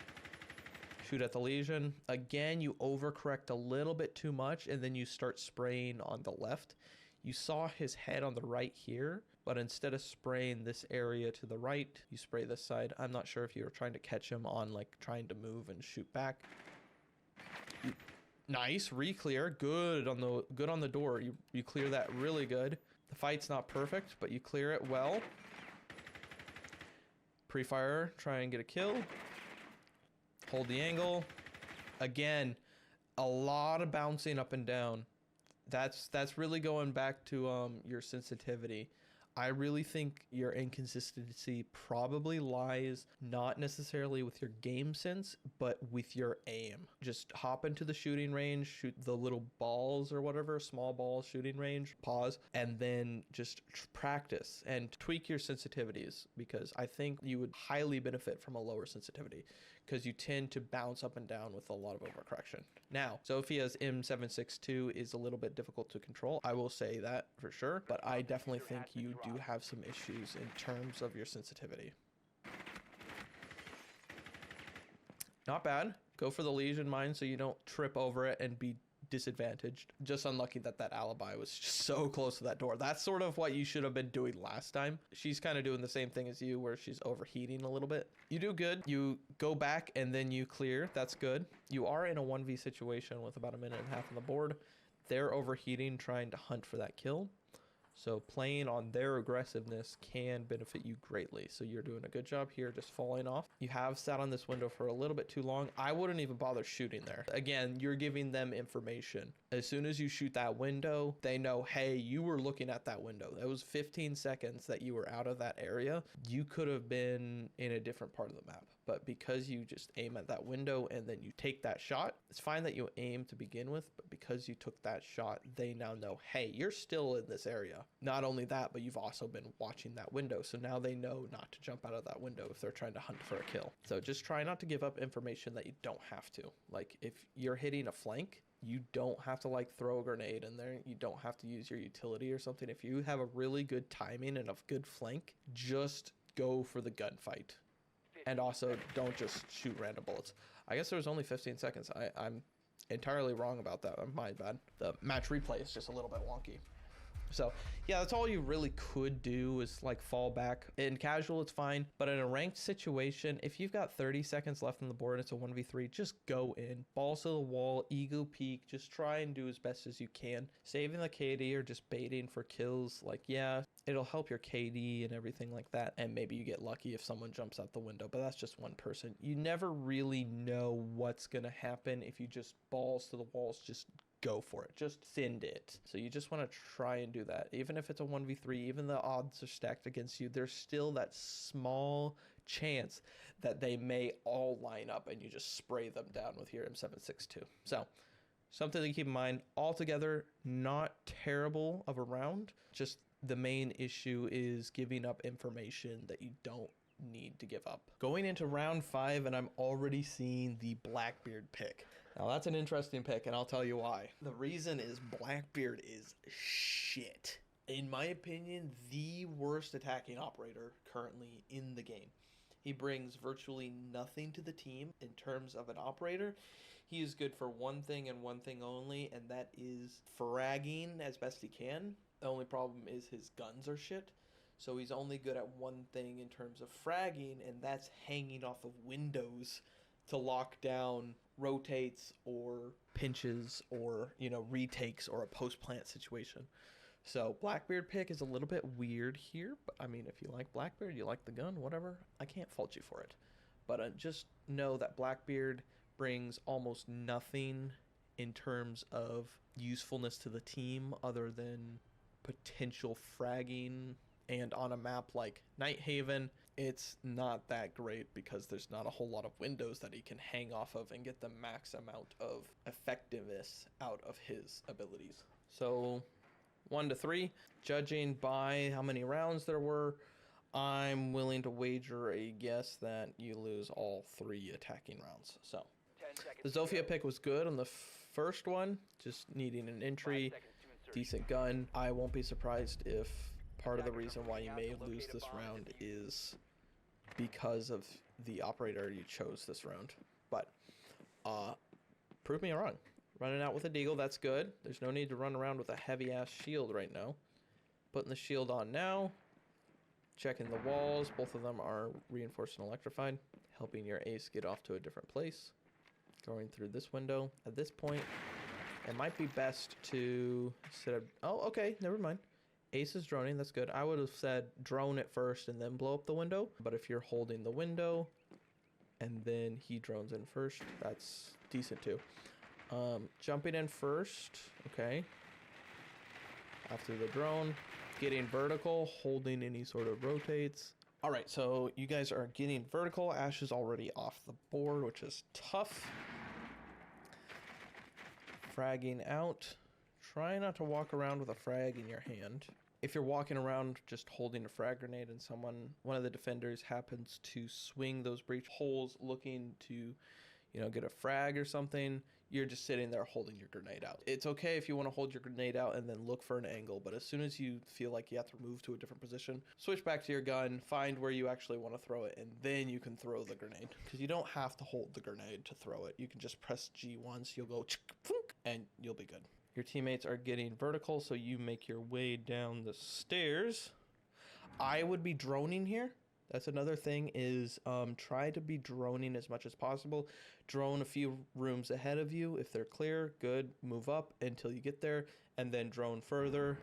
shoot at the Legion. Again, you overcorrect a little bit too much, and then you start spraying on the left. You saw his head on the right here, but instead of spraying this area to the right, you spray this side. I'm not sure if you were trying to catch him on like trying to move and shoot back. Nice, re-clear, good on the door. You clear that really good. The fight's not perfect, but you clear it well. Pre-fire, try and get a kill. Hold the angle. Again, a lot of bouncing up and down. That's really going back to your sensitivity. I really think your inconsistency probably lies not necessarily with your game sense, but with your aim. Just hop into the shooting range, shoot the little balls or whatever, small balls shooting range, pause, and then just practice and tweak your sensitivities, because I think you would highly benefit from a lower sensitivity because you tend to bounce up and down with a lot of overcorrection. Now, Sophia's M762 is a little bit difficult to control. I will say that for sure, but I definitely think you do have some issues in terms of your sensitivity. Not bad. Go for the Legion mine so you don't trip over it and be disadvantaged. Just unlucky that that alibi was just so close to that door. That's sort of what you should have been doing last time. She's kind of doing the same thing as you, where she's overheating a little bit. You do good. You go back and then you clear. That's good. You are in a 1v situation with about a minute and a half on the board. They're overheating, trying to hunt for that kill. So playing on their aggressiveness can benefit you greatly. So you're doing a good job here, just falling off. You have sat on this window for a little bit too long. I wouldn't even bother shooting there. Again, you're giving them information. As soon as you shoot that window, they know, hey, you were looking at that window. That was 15 seconds that you were out of that area. You could have been in a different part of the map. But because you just aim at that window and then you take that shot, it's fine that you aim to begin with, but because you took that shot, they now know, hey, you're still in this area. Not only that, but you've also been watching that window. So now they know not to jump out of that window if they're trying to hunt for a kill. So just try not to give up information that you don't have to. Like if you're hitting a flank, you don't have to like throw a grenade in there. You don't have to use your utility or something. If you have a really good timing and a good flank, just go for the gunfight. And also, don't just shoot random bullets. I guess there was only 15 seconds. I'm entirely wrong about that. My bad. The match replay is just a little bit wonky. So, yeah, that's all you really could do is, like, fall back. In casual, it's fine. But in a ranked situation, if you've got 30 seconds left on the board and it's a 1v3, just go in. Balls to the wall, ego peek. Just try and do as best as you can. Saving the KD or just baiting for kills, like, yeah, it'll help your KD and everything like that. And maybe you get lucky if someone jumps out the window, but that's just one person. You never really know what's going to happen if you just balls to the walls, just go for it, just send it. So you just want to try and do that. Even if it's a 1v3, even the odds are stacked against you, there's still that small chance that they may all line up and you just spray them down with your M762. So something to keep in mind. Altogether, not terrible of a round. Just the main issue is giving up information that you don't need to give up. Going into round 5, and I'm already seeing the Blackbeard pick. Now that's an interesting pick, and I'll tell you why. The reason is Blackbeard is shit. In my opinion, the worst attacking operator currently in the game. He brings virtually nothing to the team in terms of an operator. He is good for one thing and one thing only, and that is fragging as best he can. The only problem is his guns are shit. So he's only good at one thing in terms of fragging, and that's hanging off of windows to lock down rotates or pinches or, you know, retakes or a post-plant situation. So Blackbeard pick is a little bit weird here, but I mean, if you like Blackbeard, you like the gun, whatever, I can't fault you for it. But just know that Blackbeard brings almost nothing in terms of usefulness to the team other than potential fragging. And on a map like Nighthaven, it's not that great because there's not a whole lot of windows that he can hang off of and get the max amount of effectiveness out of his abilities. So 1 to 3, judging by how many rounds there were, I'm willing to wager a guess that you lose all 3 attacking rounds. So the Zofia pick was good on the first one, just needing an entry, decent gun. I won't be surprised if part of the reason why you may lose this round is because of the operator you chose this round. But Prove me wrong. Running out with a deagle, that's good. There's no need to run around with a heavy-ass shield right now. Putting the shield on now. Checking the walls. Both of them are reinforced and electrified. Helping your ace get off to a different place. Going through this window. At this point, it might be best to set up... Oh, okay. Never mind. Ace is droning. That's good. I would have said drone it first and then blow up the window. But if you're holding the window and then he drones in first, that's decent too. Jumping in first. Okay. After the drone. Getting vertical. Holding any sort of rotates. All right. So you guys are getting vertical. Ash is already off the board, which is tough. Fragging out. Try not to walk around with a frag in your hand. If you're walking around just holding a frag grenade and one of the defenders happens to swing those breach holes looking to, get a frag or something, you're just sitting there holding your grenade out. It's okay if you want to hold your grenade out and then look for an angle, but as soon as you feel like you have to move to a different position, switch back to your gun, find where you actually want to throw it, and then you can throw the grenade. Because you don't have to hold the grenade to throw it. You can just press G once, you'll go and you'll be good. Your teammates are getting vertical, so you make your way down the stairs. I would be droning here. That's another thing is try to be droning as much as possible. Drone a few rooms ahead of you. If they're clear, good. Move up until you get there, and then drone further.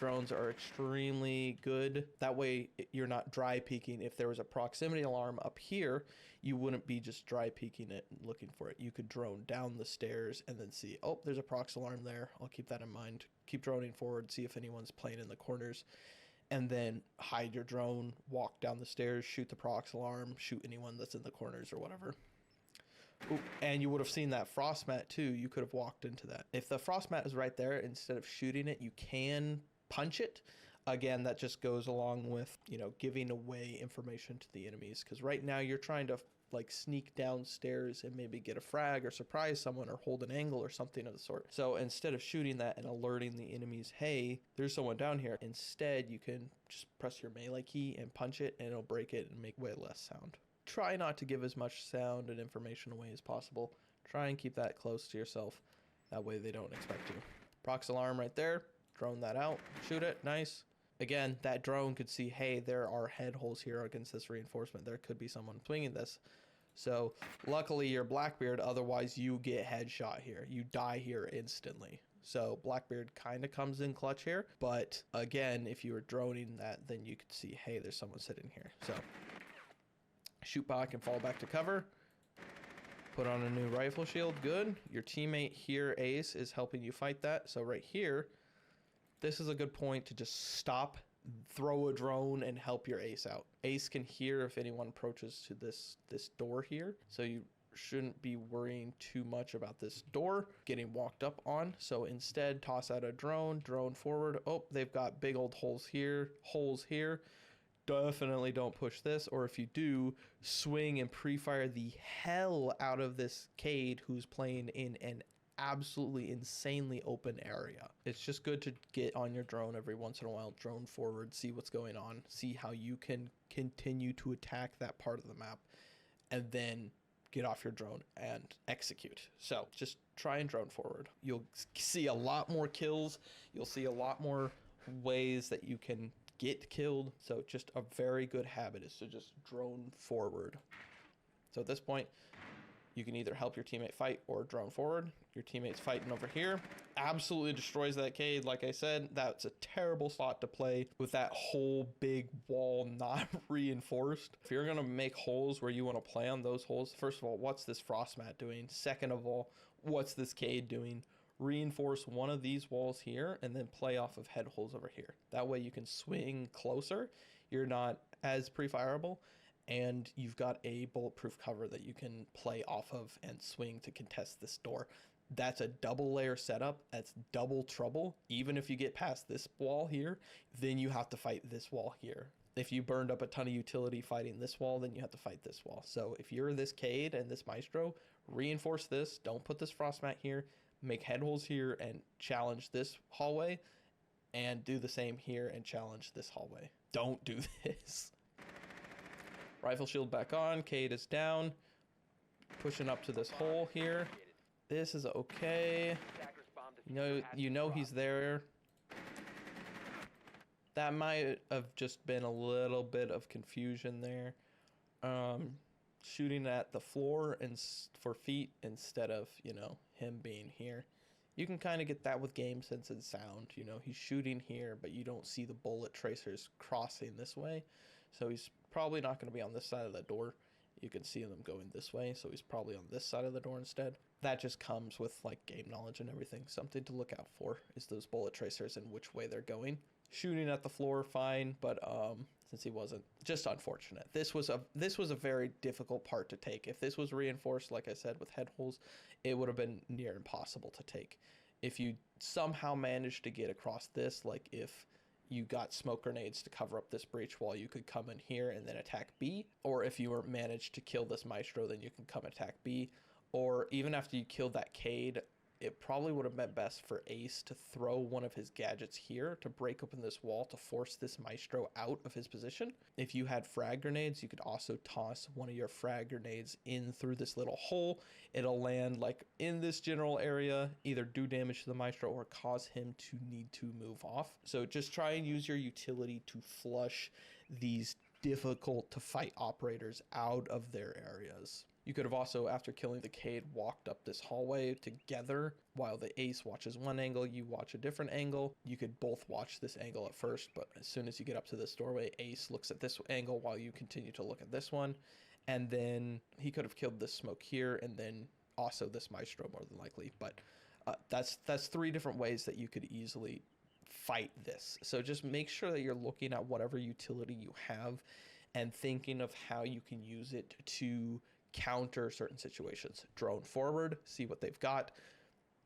Drones are extremely good. That way you're not dry peeking. If there was a proximity alarm up here, you wouldn't be just dry peeking it and looking for it. You could drone down the stairs and then see, oh, there's a prox alarm there. I'll keep that in mind. Keep droning forward, see if anyone's playing in the corners, and then hide your drone, walk down the stairs, shoot the prox alarm, shoot anyone that's in the corners or whatever. Ooh, and you would have seen that frost mat too. You could have walked into that. If the frost mat is right there, instead of shooting it, you can punch it. Again, that just goes along with, giving away information to the enemies. Because right now you're trying to sneak downstairs and maybe get a frag or surprise someone or hold an angle or something of the sort. So instead of shooting that and alerting the enemies, hey, there's someone down here, instead you can just press your melee key and punch it and it'll break it and make way less sound. Try not to give as much sound and information away as possible. Try and keep that close to yourself. That way they don't expect you. Prox alarm right there. Drone that out. Shoot it. Nice. Again, that drone could see, hey, there are head holes here against this reinforcement. There could be someone swinging this. So luckily you're Blackbeard, otherwise you get headshot here. You die here instantly. So Blackbeard kind of comes in clutch here. But again, if you were droning that, then you could see, hey, there's someone sitting here. So shoot back and fall back to cover. Put on a new rifle shield. Good. Your teammate here, Ace, is helping you fight that. So right here, this is a good point to just stop, throw a drone, and help your Ace out. Ace can hear if anyone approaches to this door here, so you shouldn't be worrying too much about this door getting walked up on. So instead, toss out a drone forward. Oh, they've got big old holes here. Definitely don't push this, or if you do, swing and pre-fire the hell out of this Cade who's playing in an absolutely insanely open area. It's just good to get on your drone every once in a while, drone forward, see what's going on, see how you can continue to attack that part of the map, and then get off your drone and execute. So just try and drone forward. You'll see a lot more kills. You'll see a lot more ways that you can get killed. So just a very good habit is to just drone forward. So at this point, you can either help your teammate fight or drone forward. Your teammate's fighting over here. Absolutely destroys that Cade. Like I said, that's a terrible spot to play with that whole big wall not reinforced. If you're going to make holes where you want to play on those holes, first of all, what's this frost mat doing? Second of all, what's this Cade doing? Reinforce one of these walls here and then play off of head holes over here. That way you can swing closer. You're not as pre-fireable, and you've got a bulletproof cover that you can play off of and swing to contest this door. That's a double layer setup. That's double trouble. Even if you get past this wall here, then you have to fight this wall here. If you burned up a ton of utility fighting this wall, then you have to fight this wall. So if you're this Cade and this Maestro, reinforce this. Don't put this frost mat here. Make head holes here and challenge this hallway, and do the same here and challenge this hallway. Don't do this. Rifle shield back on. Cade is down. Pushing up to this hole here. This is okay. Attackers bomb You know he's there. That might have just been a little bit of confusion there. Shooting at the floor and for feet instead of, you know, him being here. You can kind of get that with game sense and sound. You know, he's shooting here, but you don't see the bullet tracers crossing this way. So he's probably not going to be on this side of the door. You can see them going this way, so he's probably on this side of the door instead. That just comes with like game knowledge and everything. Something to look out for is those bullet tracers and which way they're going. Shooting at the floor, fine, but since he wasn't, just unfortunate. This was a very difficult part to take. If this was reinforced, like I said, with head holes, it would have been near impossible to take. If you somehow managed to get across this, like if you got smoke grenades to cover up this breach wall, you could come in here and then attack B. Or if you were managed to kill this Maestro, then you can come attack B. Or even after you killed that Cade, it probably would have been best for Ace to throw one of his gadgets here to break open this wall to force this Maestro out of his position. If you had frag grenades, you could also toss one of your frag grenades in through this little hole. It'll land like in this general area, either do damage to the Maestro or cause him to need to move off. So just try and use your utility to flush these difficult to fight operators out of their areas. You could have also, after killing the Cade, walked up this hallway together while the Ace watches one angle, you watch a different angle. You could both watch this angle at first, but as soon as you get up to this doorway, Ace looks at this angle while you continue to look at this one. And then he could have killed this smoke here and then also this Maestro more than likely. But that's three different ways that you could easily fight this. So just make sure that you're looking at whatever utility you have and thinking of how you can use it to counter certain situations. Drone forward, see what they've got.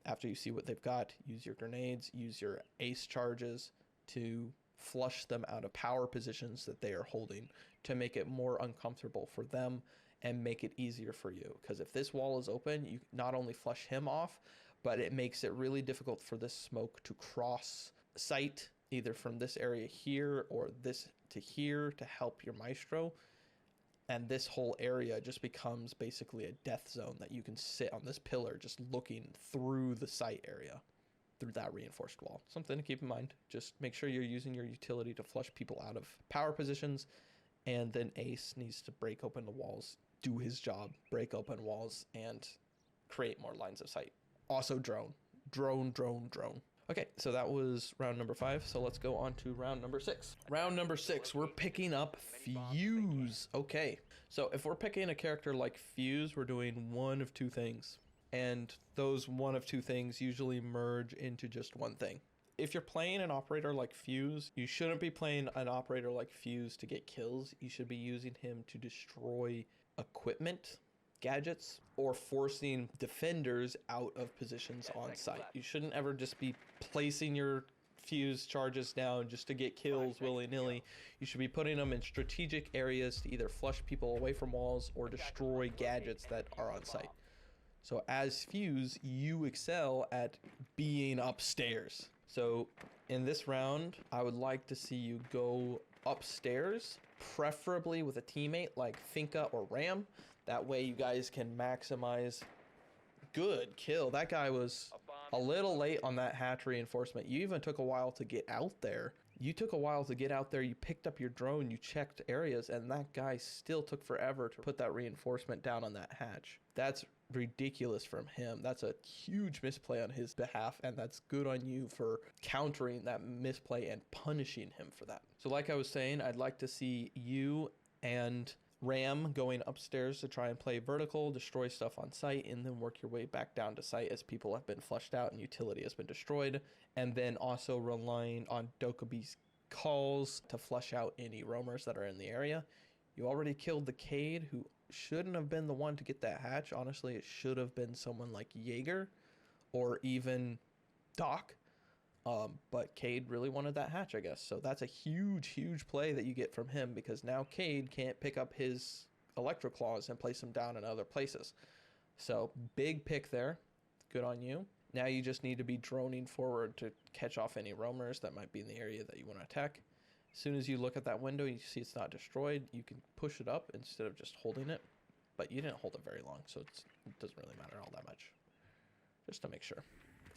After you see what they've got, use your grenades, use your Ace charges to flush them out of power positions that they are holding to make it more uncomfortable for them and make it easier for you. Because if this wall is open, you not only flush him off, but it makes it really difficult for this smoke to cross sight, either from this area here or this to here to help your Maestro. And this whole area just becomes basically a death zone that you can sit on this pillar just looking through the site area, through that reinforced wall. Something to keep in mind. Just make sure you're using your utility to flush people out of power positions. And then Ace needs to break open the walls, do his job, break open walls, and create more lines of sight. Also drone. Drone. Okay, so that was round number 5. So let's go on to round number 6. Round number 6, we're picking up Fuse. Okay, so if we're picking a character like Fuse, we're doing one of two things. And those one of two things usually merge into just one thing. If you're playing an operator like Fuse, you shouldn't be playing an operator like Fuse to get kills. You should be using him to destroy equipment, gadgets, or forcing defenders out of positions on site. You shouldn't ever just be placing your Fuse charges down just to get kills willy-nilly. You should be putting them in strategic areas to either flush people away from walls or destroy gadgets that are on site. So as Fuse, you excel at being upstairs. So in this round, I would like to see you go upstairs, preferably with a teammate like Finka or Ram. That way you guys can maximize. Good kill. That guy was a little late on that hatch reinforcement. You even took a while to get out there. You picked up your drone, you checked areas, and that guy still took forever to put that reinforcement down on that hatch. That's ridiculous from him. That's a huge misplay on his behalf, and that's good on you for countering that misplay and punishing him for that. So like I was saying, I'd like to see you and Ram going upstairs to try and play vertical, destroy stuff on site, and then work your way back down to site as people have been flushed out and utility has been destroyed. And then also relying on Dokubi's calls to flush out any roamers that are in the area. You already killed the Cade, who shouldn't have been the one to get that hatch. Honestly, it should have been someone like Jaeger or even Doc. But Cade really wanted that hatch, I guess. So that's a huge play that you get from him, because now Cade can't pick up his Electro Claws and place them down in other places. So big pick there. Good on you. Now you just need to be droning forward to catch off any roamers that might be in the area that you want to attack. As soon as you look at that window, you see it's not destroyed, you can push it up instead of just holding it. but you didn't hold it very long, so it doesn't really matter all that much. Just to make sure.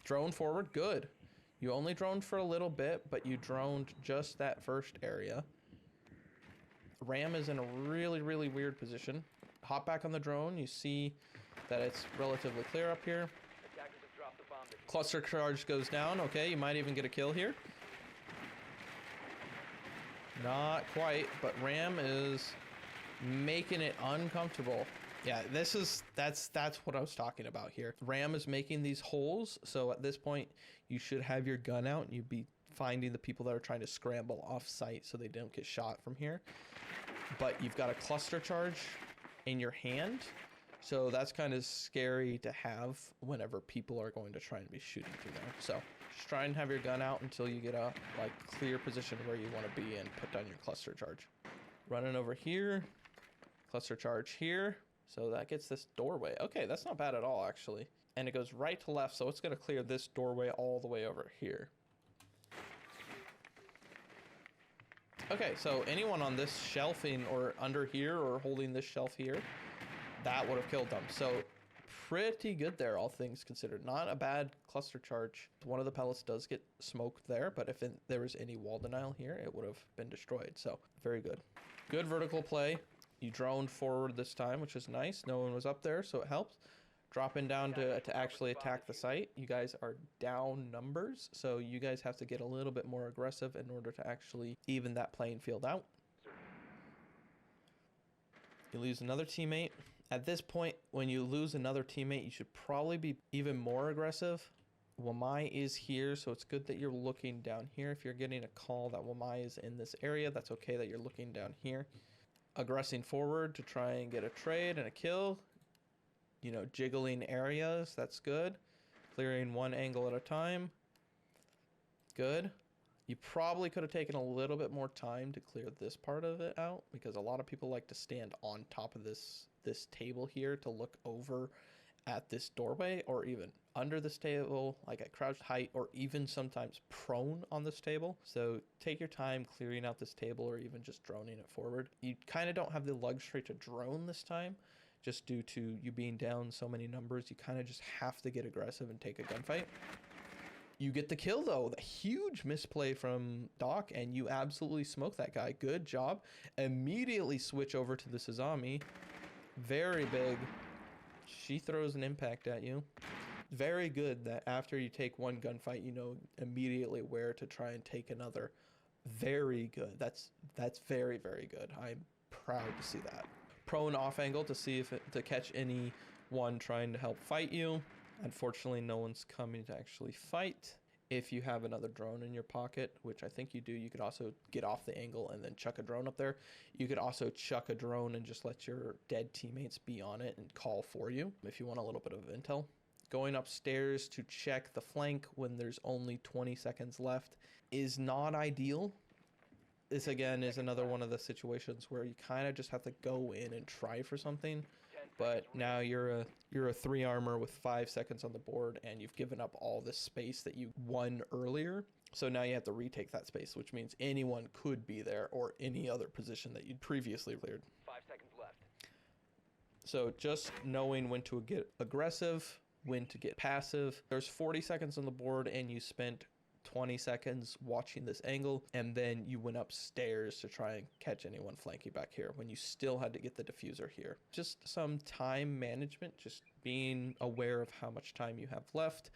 Drone forward, good. You only droned for a little bit, but you droned just that first area. Ram is in a really, really weird position. Hop back on the drone. You see that it's relatively clear up here. Attackers have dropped the bomb. Cluster charge goes down. Okay, you might even get a kill here. Not quite, but Ram is making it uncomfortable. Yeah, that's what I was talking about here. Ram is making these holes, so at this point you should have your gun out and you'd be finding the people that are trying to scramble off site so they don't get shot from here. But you've got a cluster charge in your hand, so that's kind of scary to have whenever people are going to try and be shooting through there. So just try and have your gun out until you get a clear position where you want to be and put down your cluster charge. Running over here, cluster charge here. So that gets this doorway. Okay, that's not bad at all, actually. And it goes right to left, so it's going to clear this doorway all the way over here. Okay, so anyone on this shelving or under here or holding this shelf here, that would have killed them. So pretty good there, all things considered. Not a bad cluster charge. One of the pellets does get smoked there, but if there was any wall denial here, it would have been destroyed. So very good. Good vertical play. You droned forward this time, which is nice. No one was up there, so it helps. Dropping down to actually attack the site. You guys are down numbers, so you guys have to get a little bit more aggressive in order to actually even that playing field out. You lose another teammate. At this point, when you lose another teammate, you should probably be even more aggressive. Wamai is here, so it's good that you're looking down here. If you're getting a call that Wamai is in this area, that's okay that you're looking down here. Aggressing forward to try and get a trade and a kill. You know, jiggling areas, that's good. Clearing one angle at a time. Good. You probably could have taken a little bit more time to clear this part of it out, because a lot of people like to stand on top of this table here to look over at this doorway, or even under this table, like at crouched height, or even sometimes prone on this table. So take your time clearing out this table, or even just droning it forward. You kind of don't have the luxury to drone this time, just due to you being down so many numbers. You kind of just have to get aggressive and take a gunfight. You get the kill though. The huge misplay from Doc, and you absolutely smoke that guy. Good job. Immediately switch over to the Sazami. Very big. She throws an impact at you. Very good that after you take one gunfight, you know immediately where to try and take another. Very good. That's very, very good. I'm proud to see that. Prone off angle to see if to catch anyone trying to help fight you. Unfortunately, no one's coming to actually fight. If you have another drone in your pocket, which I think you do, you could also get off the angle and then chuck a drone up there. You could also chuck a drone and just let your dead teammates be on it and call for you if you want a little bit of intel. Going upstairs to check the flank when there's only 20 seconds left is not ideal. This again is another one of the situations where you kind of just have to go in and try for something. But now you're a 3 armor with 5 seconds on the board, and you've given up all this space that you won earlier. So now you have to retake that space, which means anyone could be there, or any other position that you'd previously cleared. 5 seconds left. So just knowing when to get aggressive, when to get passive. There's 40 seconds on the board, and you spent 20 seconds watching this angle, and then you went upstairs to try and catch anyone flanking back here when you still had to get the diffuser here. Just some time management, just being aware of how much time you have left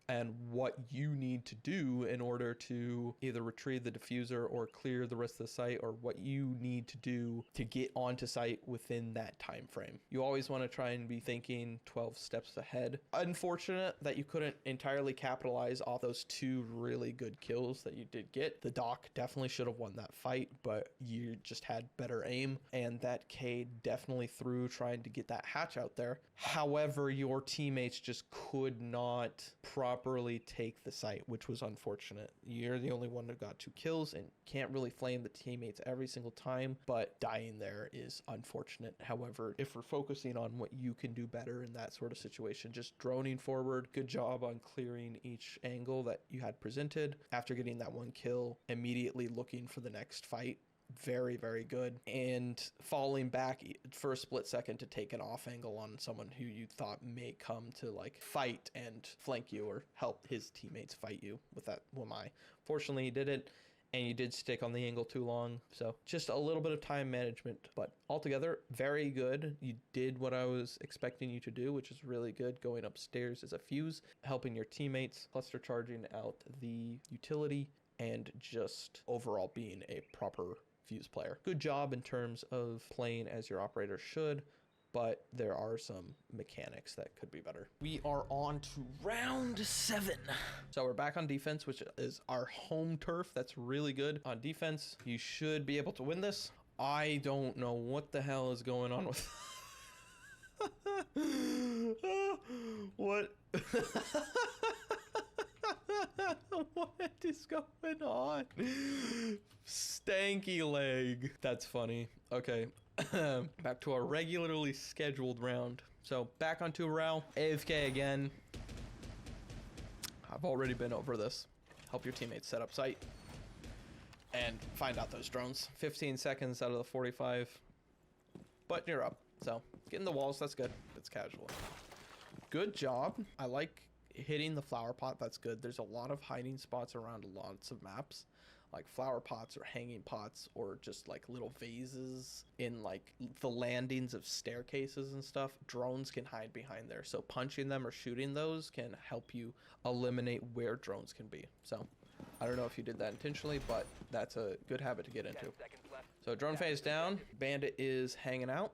and what you need to do in order to either retrieve the diffuser or clear the rest of the site, or what you need to do to get onto site within that time frame. You always want to try and be thinking 12 steps ahead. Unfortunate that you couldn't entirely capitalize off those 2 really good kills that you did get. The Doc definitely should have won that fight, but you just had better aim, and that K definitely threw trying to get that hatch out there. However, your teammates just could not properly take the site, which was unfortunate. You're the only one who got 2 kills and can't really flame the teammates every single time, but dying there is unfortunate. However, if we're focusing on what you can do better in that sort of situation, just droning forward, good job on clearing each angle that you had presented. After getting that 1 kill, immediately looking for the next fight very, very good. And falling back for a split second to take an off angle on someone who you thought may come to like fight and flank you or help his teammates fight you with that Wamai. Fortunately, he did it, and you did stick on the angle too long. So just a little bit of time management, but altogether, very good. You did what I was expecting you to do, which is really good. Going upstairs as a fuse, helping your teammates, cluster charging out the utility, and just overall being a proper fuse player. Good job in terms of playing as your operator should, but there are some mechanics that could be better. We are on to round 7. So we're back on defense, which is our home turf. That's really good. On defense, you should be able to win this. I don't know what the hell is going on with... What? What is going on? Stanky leg. That's funny. Okay. Back to our regularly scheduled round. So back onto Rao. AFK again. I've already been over this. Help your teammates set up site and find out those drones. 15 seconds out of the 45. But you're up. So getting the walls, that's good. It's casual. Good job. I like hitting the flower pot. That's good. There's a lot of hiding spots around lots of maps, like flower pots or hanging pots or just like little vases in like the landings of staircases and stuff. Drones can hide behind there, so punching them or shooting those can help you eliminate where drones can be. So I don't know if you did that intentionally, but that's a good habit to get into. 10 seconds left. So drone phase down. Bandit is hanging out.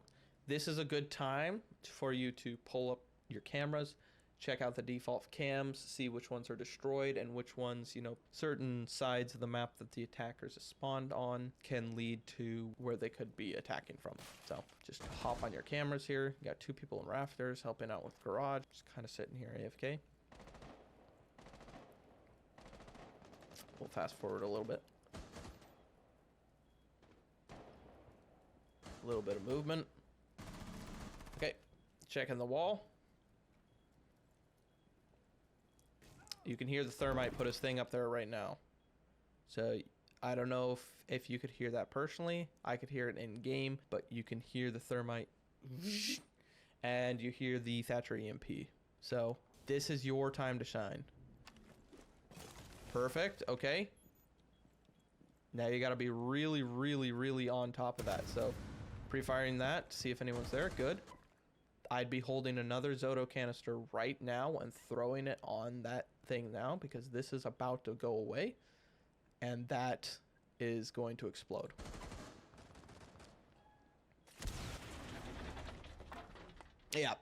This is a good time for you to pull up your cameras, check out the default cams, see which ones are destroyed and which ones, you know, certain sides of the map that the attackers have spawned on can lead to where they could be attacking from. So just hop on your cameras here. You got 2 people in rafters helping out with garage. Just kind of sitting here AFK. We'll fast forward a little bit. A little bit of movement. Okay, checking the wall. You can hear the thermite put his thing up there right now. So I don't know if you could hear that personally. I could hear it in game, but you can hear the thermite and you hear the Thatcher EMP. So this is your time to shine. Perfect. Okay. Now you got to be really, really, really on top of that. So pre-firing that to see if anyone's there. Good. I'd be holding another Zoto canister right now and throwing it on that thing now, because this is about to go away and that is going to explode. Yeah.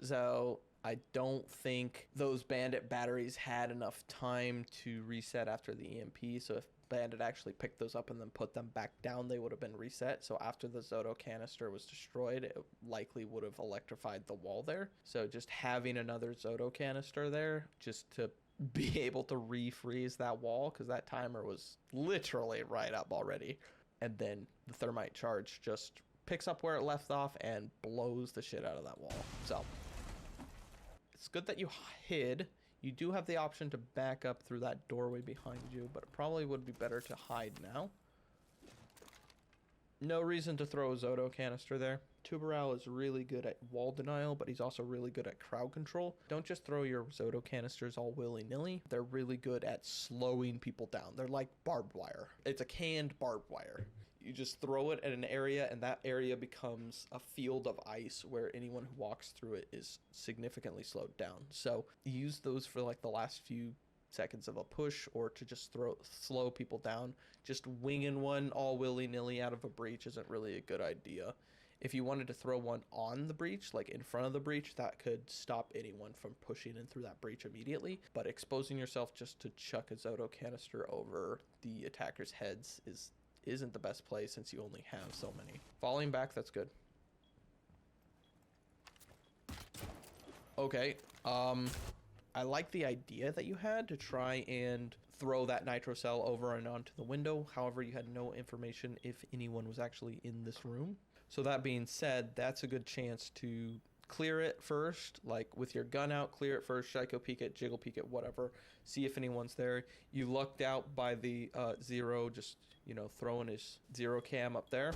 So I don't think those Bandit batteries had enough time to reset after the EMP. So if Bandit actually picked those up and then put them back down, they would have been reset. So after the Zoto canister was destroyed, it likely would have electrified the wall there. So just having another Zoto canister there just to be able to refreeze that wall, because that timer was literally right up already. And then the thermite charge just picks up where it left off and blows the shit out of that wall. So it's good that you hid. You do have the option to back up through that doorway behind you, but it probably would be better to hide now. No reason to throw a Zoto canister there. Tuberal is really good at wall denial, but he's also really good at crowd control. Don't just throw your Zoto canisters all willy-nilly. They're really good at slowing people down. They're like barbed wire. It's a canned barbed wire. You just throw it at an area, and that area becomes a field of ice where anyone who walks through it is significantly slowed down. So use those for like the last few seconds of a push, or to just slow people down. Just winging one all willy-nilly out of a breach isn't really a good idea. If you wanted to throw one on the breach, like in front of the breach, that could stop anyone from pushing in through that breach immediately. But exposing yourself just to chuck a Zoto canister over the attackers' heads isn't the best play, since you only have so many. Falling back, that's good. Okay, I like the idea that you had to try and throw that nitro cell over and onto the window. However, you had no information if anyone was actually in this room. So that being said, that's a good chance to clear it first, like with your gun out, clear it first, psycho peek it, jiggle peek it, whatever, see if anyone's there. You lucked out by the zero, just, you know, throwing his zero cam up there,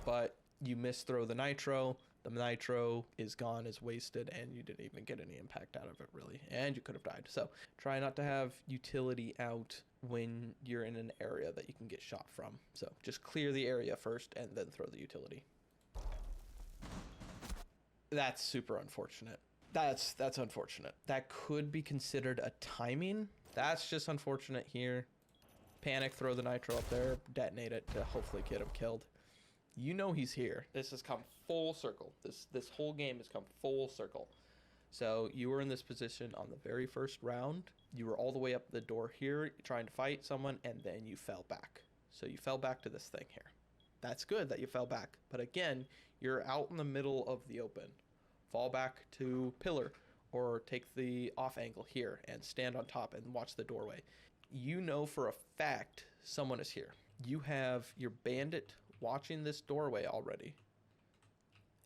but you misthrow the nitro. The nitro is gone, is wasted, and you didn't even get any impact out of it, really, and you could have died. So try not to have utility out when you're in an area that you can get shot from. So just clear the area first and then throw the utility. That's super unfortunate. That's unfortunate. That could be considered a timing. That's just unfortunate here. Panic, throw the nitro up there, detonate it to hopefully get him killed. You know he's here. This has come full circle. This whole game has come full circle. So you were in this position on the very first round. You were all the way up the door here trying to fight someone, and then you fell back. So you fell back to this thing here. That's good that you fell back. But again, you're out in the middle of the open. Fall back to pillar or take the off angle here and stand on top and watch the doorway. You know for a fact someone is here. You have your bandit watching this doorway already.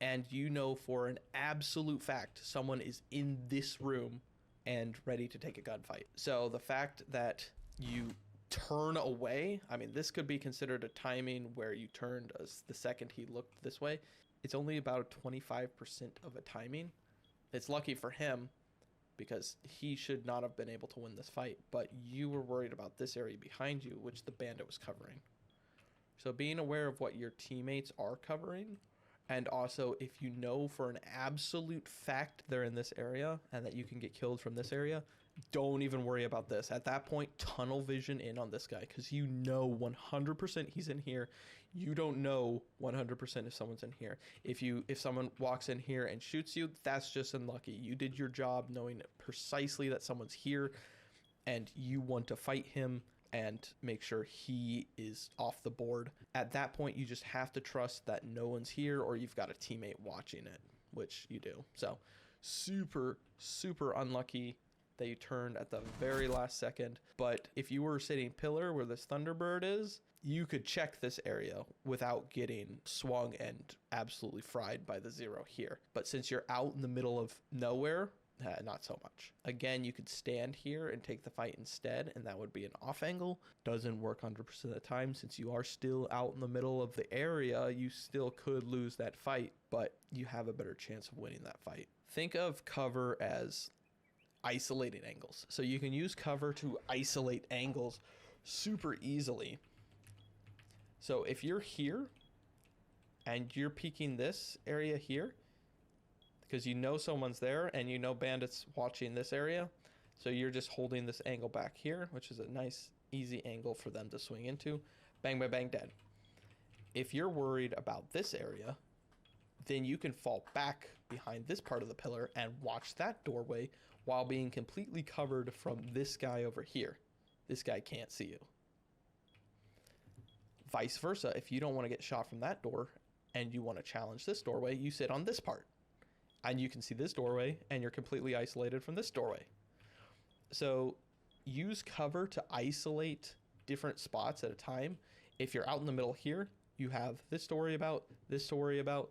And you know for an absolute fact someone is in this room and ready to take a gunfight. So the fact that you turn away, I mean, this could be considered a timing where you turned as the second he looked this way. It's only about 25% of a timing. It's lucky for him because he should not have been able to win this fight, but you were worried about this area behind you, which the bandit was covering. So being aware of what your teammates are covering, and also if you know for an absolute fact they're in this area and that you can get killed from this area, don't even worry about this. At that point, tunnel vision in on this guy because you know 100% he's in here. You don't know 100% if someone's in here. If someone walks in here and shoots you, that's just unlucky. You did your job knowing precisely that someone's here and you want to fight him and make sure he is off the board. At that point, you just have to trust that no one's here or you've got a teammate watching it, which you do. So super, super unlucky that you turned at the very last second. But if you were sitting pillar where this Thunderbird is, you could check this area without getting swung and absolutely fried by the zero here. But since you're out in the middle of nowhere, not so much. Again, you could stand here and take the fight instead, and that would be an off angle. Doesn't work 100% of the time. Since you are still out in the middle of the area, you still could lose that fight, but you have a better chance of winning that fight. Think of cover as isolated angles. So you can use cover to isolate angles super easily. So if you're here and you're peeking this area here, because you know someone's there and you know bandits watching this area, so you're just holding this angle back here, which is a nice easy angle for them to swing into. Bang, bang, bang, dead. If you're worried about this area, then you can fall back behind this part of the pillar and watch that doorway while being completely covered from this guy over here. This guy can't see you. Vice versa, if you don't want to get shot from that door and you want to challenge this doorway, you sit on this part and you can see this doorway and you're completely isolated from this doorway. So use cover to isolate different spots at a time. If you're out in the middle here, you have this to worry about, this to worry about,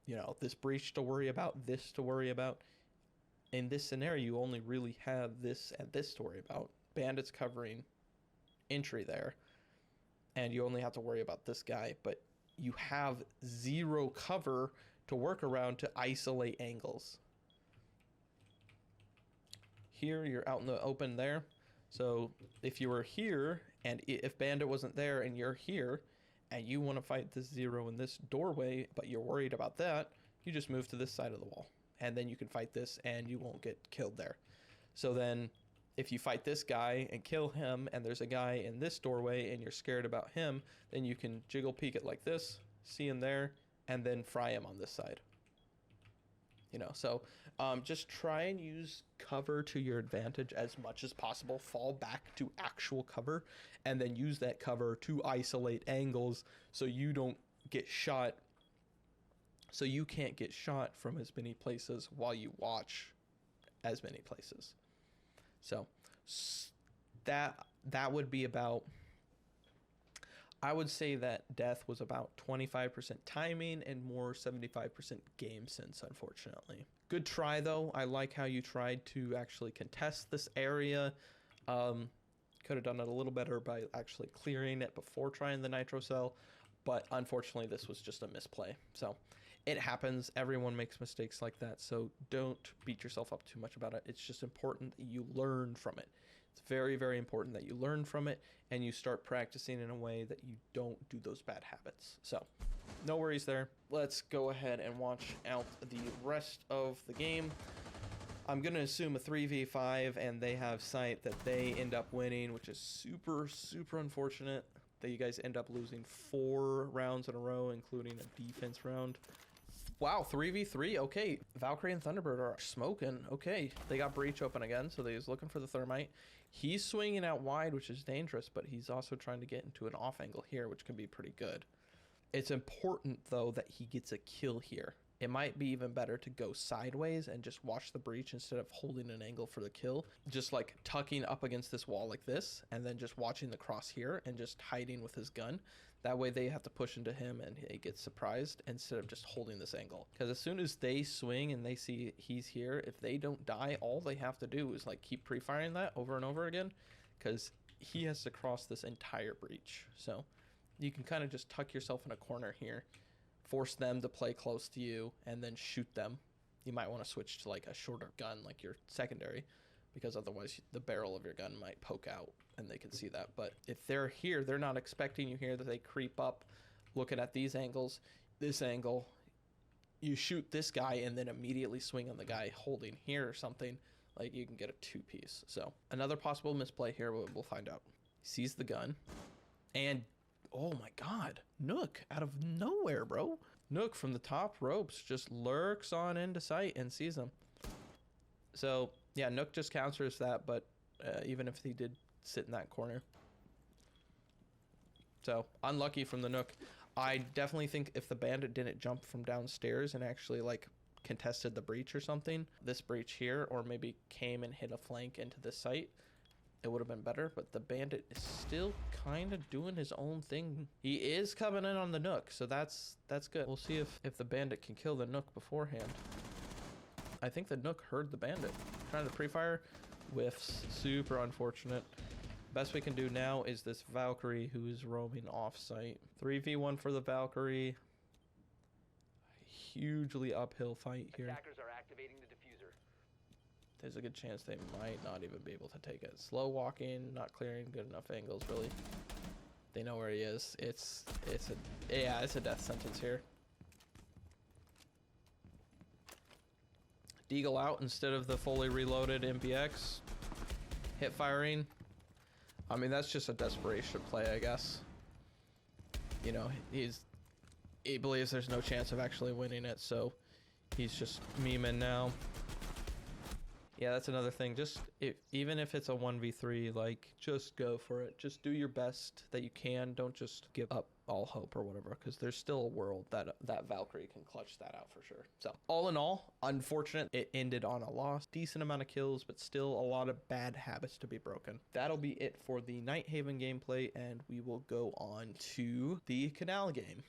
you know, this breach to worry about, this to worry about. In this scenario, you only really have this and this to worry about. Bandits covering entry there, and you only have to worry about this guy, but you have zero cover to work around to isolate angles. Here, you're out in the open there. So if you were here, and if bandit wasn't there and you're here, and you want to fight this zero in this doorway, but you're worried about that, you just move to this side of the wall. And then you can fight this and you won't get killed there. So then if you fight this guy and kill him and there's a guy in this doorway and you're scared about him, then you can jiggle peek it like this, see him there, and then fry him on this side. You know, so just try and use cover to your advantage as much as possible. Fall back to actual cover and then use that cover to isolate angles so you don't get shot. So you can't get shot from as many places while you watch as many places. So that would be about, I would say that death was about 25% timing and more 75% game sense, unfortunately. Good try, though. I like how you tried to actually contest this area. Could have done it a little better by actually clearing it before trying the nitro cell, but unfortunately this was just a misplay. So it happens. Everyone makes mistakes like that, so don't beat yourself up too much about it. It's just important that you learn from it. It's very, very important that you learn from it and you start practicing in a way that you don't do those bad habits. So no worries there. Let's go ahead and watch out the rest of the game. I'm going to assume a 3v5 and they have sight that they end up winning, which is super, super unfortunate that you guys end up losing 4 rounds in a row, including a defense round. Wow, 3v3. Okay, Valkyrie and Thunderbird are smoking. Okay, they got breach open again, so he's looking for the thermite. He's swinging out wide, which is dangerous, but he's also trying to get into an off angle here, which can be pretty good. It's important, though, that he gets a kill here. It might be even better to go sideways and just watch the breach instead of holding an angle for the kill. Just like tucking up against this wall like this, and then just watching the cross here and just hiding with his gun. That way they have to push into him and he gets surprised instead of just holding this angle. Because as soon as they swing and they see he's here, if they don't die, all they have to do is like keep pre-firing that over and over again. Because he has to cross this entire breach. So you can kind of just tuck yourself in a corner here. Force them to play close to you and then shoot them. You might want to switch to like a shorter gun, like your secondary, because otherwise the barrel of your gun might poke out and they can see that. But if they're here, they're not expecting you here, that they creep up looking at these angles, this angle, you shoot this guy and then immediately swing on the guy holding here or something, like you can get a 2-piece. So another possible misplay here, we'll find out. He sees the gun and oh my god, Nook out of nowhere, bro. Nook from the top ropes just lurks on into sight and sees him. So yeah, Nook just counters that, but even if he did sit in that corner. So unlucky from the Nook. I definitely think if the bandit didn't jump from downstairs and actually like contested the breach or something, this breach here, or maybe came and hit a flank into this site, it would have been better. But the bandit is still kind of doing his own thing. He is coming in on the Nook, so that's good. We'll see if the bandit can kill the Nook beforehand. I think the Nook heard the bandit trying to pre-fire. Whiffs. Super unfortunate. Best we can do now is this Valkyrie who is roaming off-site. 3v1 for the Valkyrie. Hugely uphill fight here. Attackers are activating the diffuser. There's a good chance they might not even be able to take it. Slow walking, not clearing good enough angles, really. They know where he is. It's a death sentence here. Deagle out instead of the fully reloaded MPX. Hip firing. I mean, that's just a desperation play, I guess. You know, he believes there's no chance of actually winning it, so he's just memeing now. Yeah, that's another thing. Just even if it's a 1v3, like, just go for it. Just do your best that you can. Don't just give up all hope or whatever, because there's still a world that Valkyrie can clutch that out for sure. So all in all, unfortunate it ended on a loss. Decent amount of kills, but still a lot of bad habits to be broken. That'll be it for the Night Haven gameplay, and we will go on to the Canal game.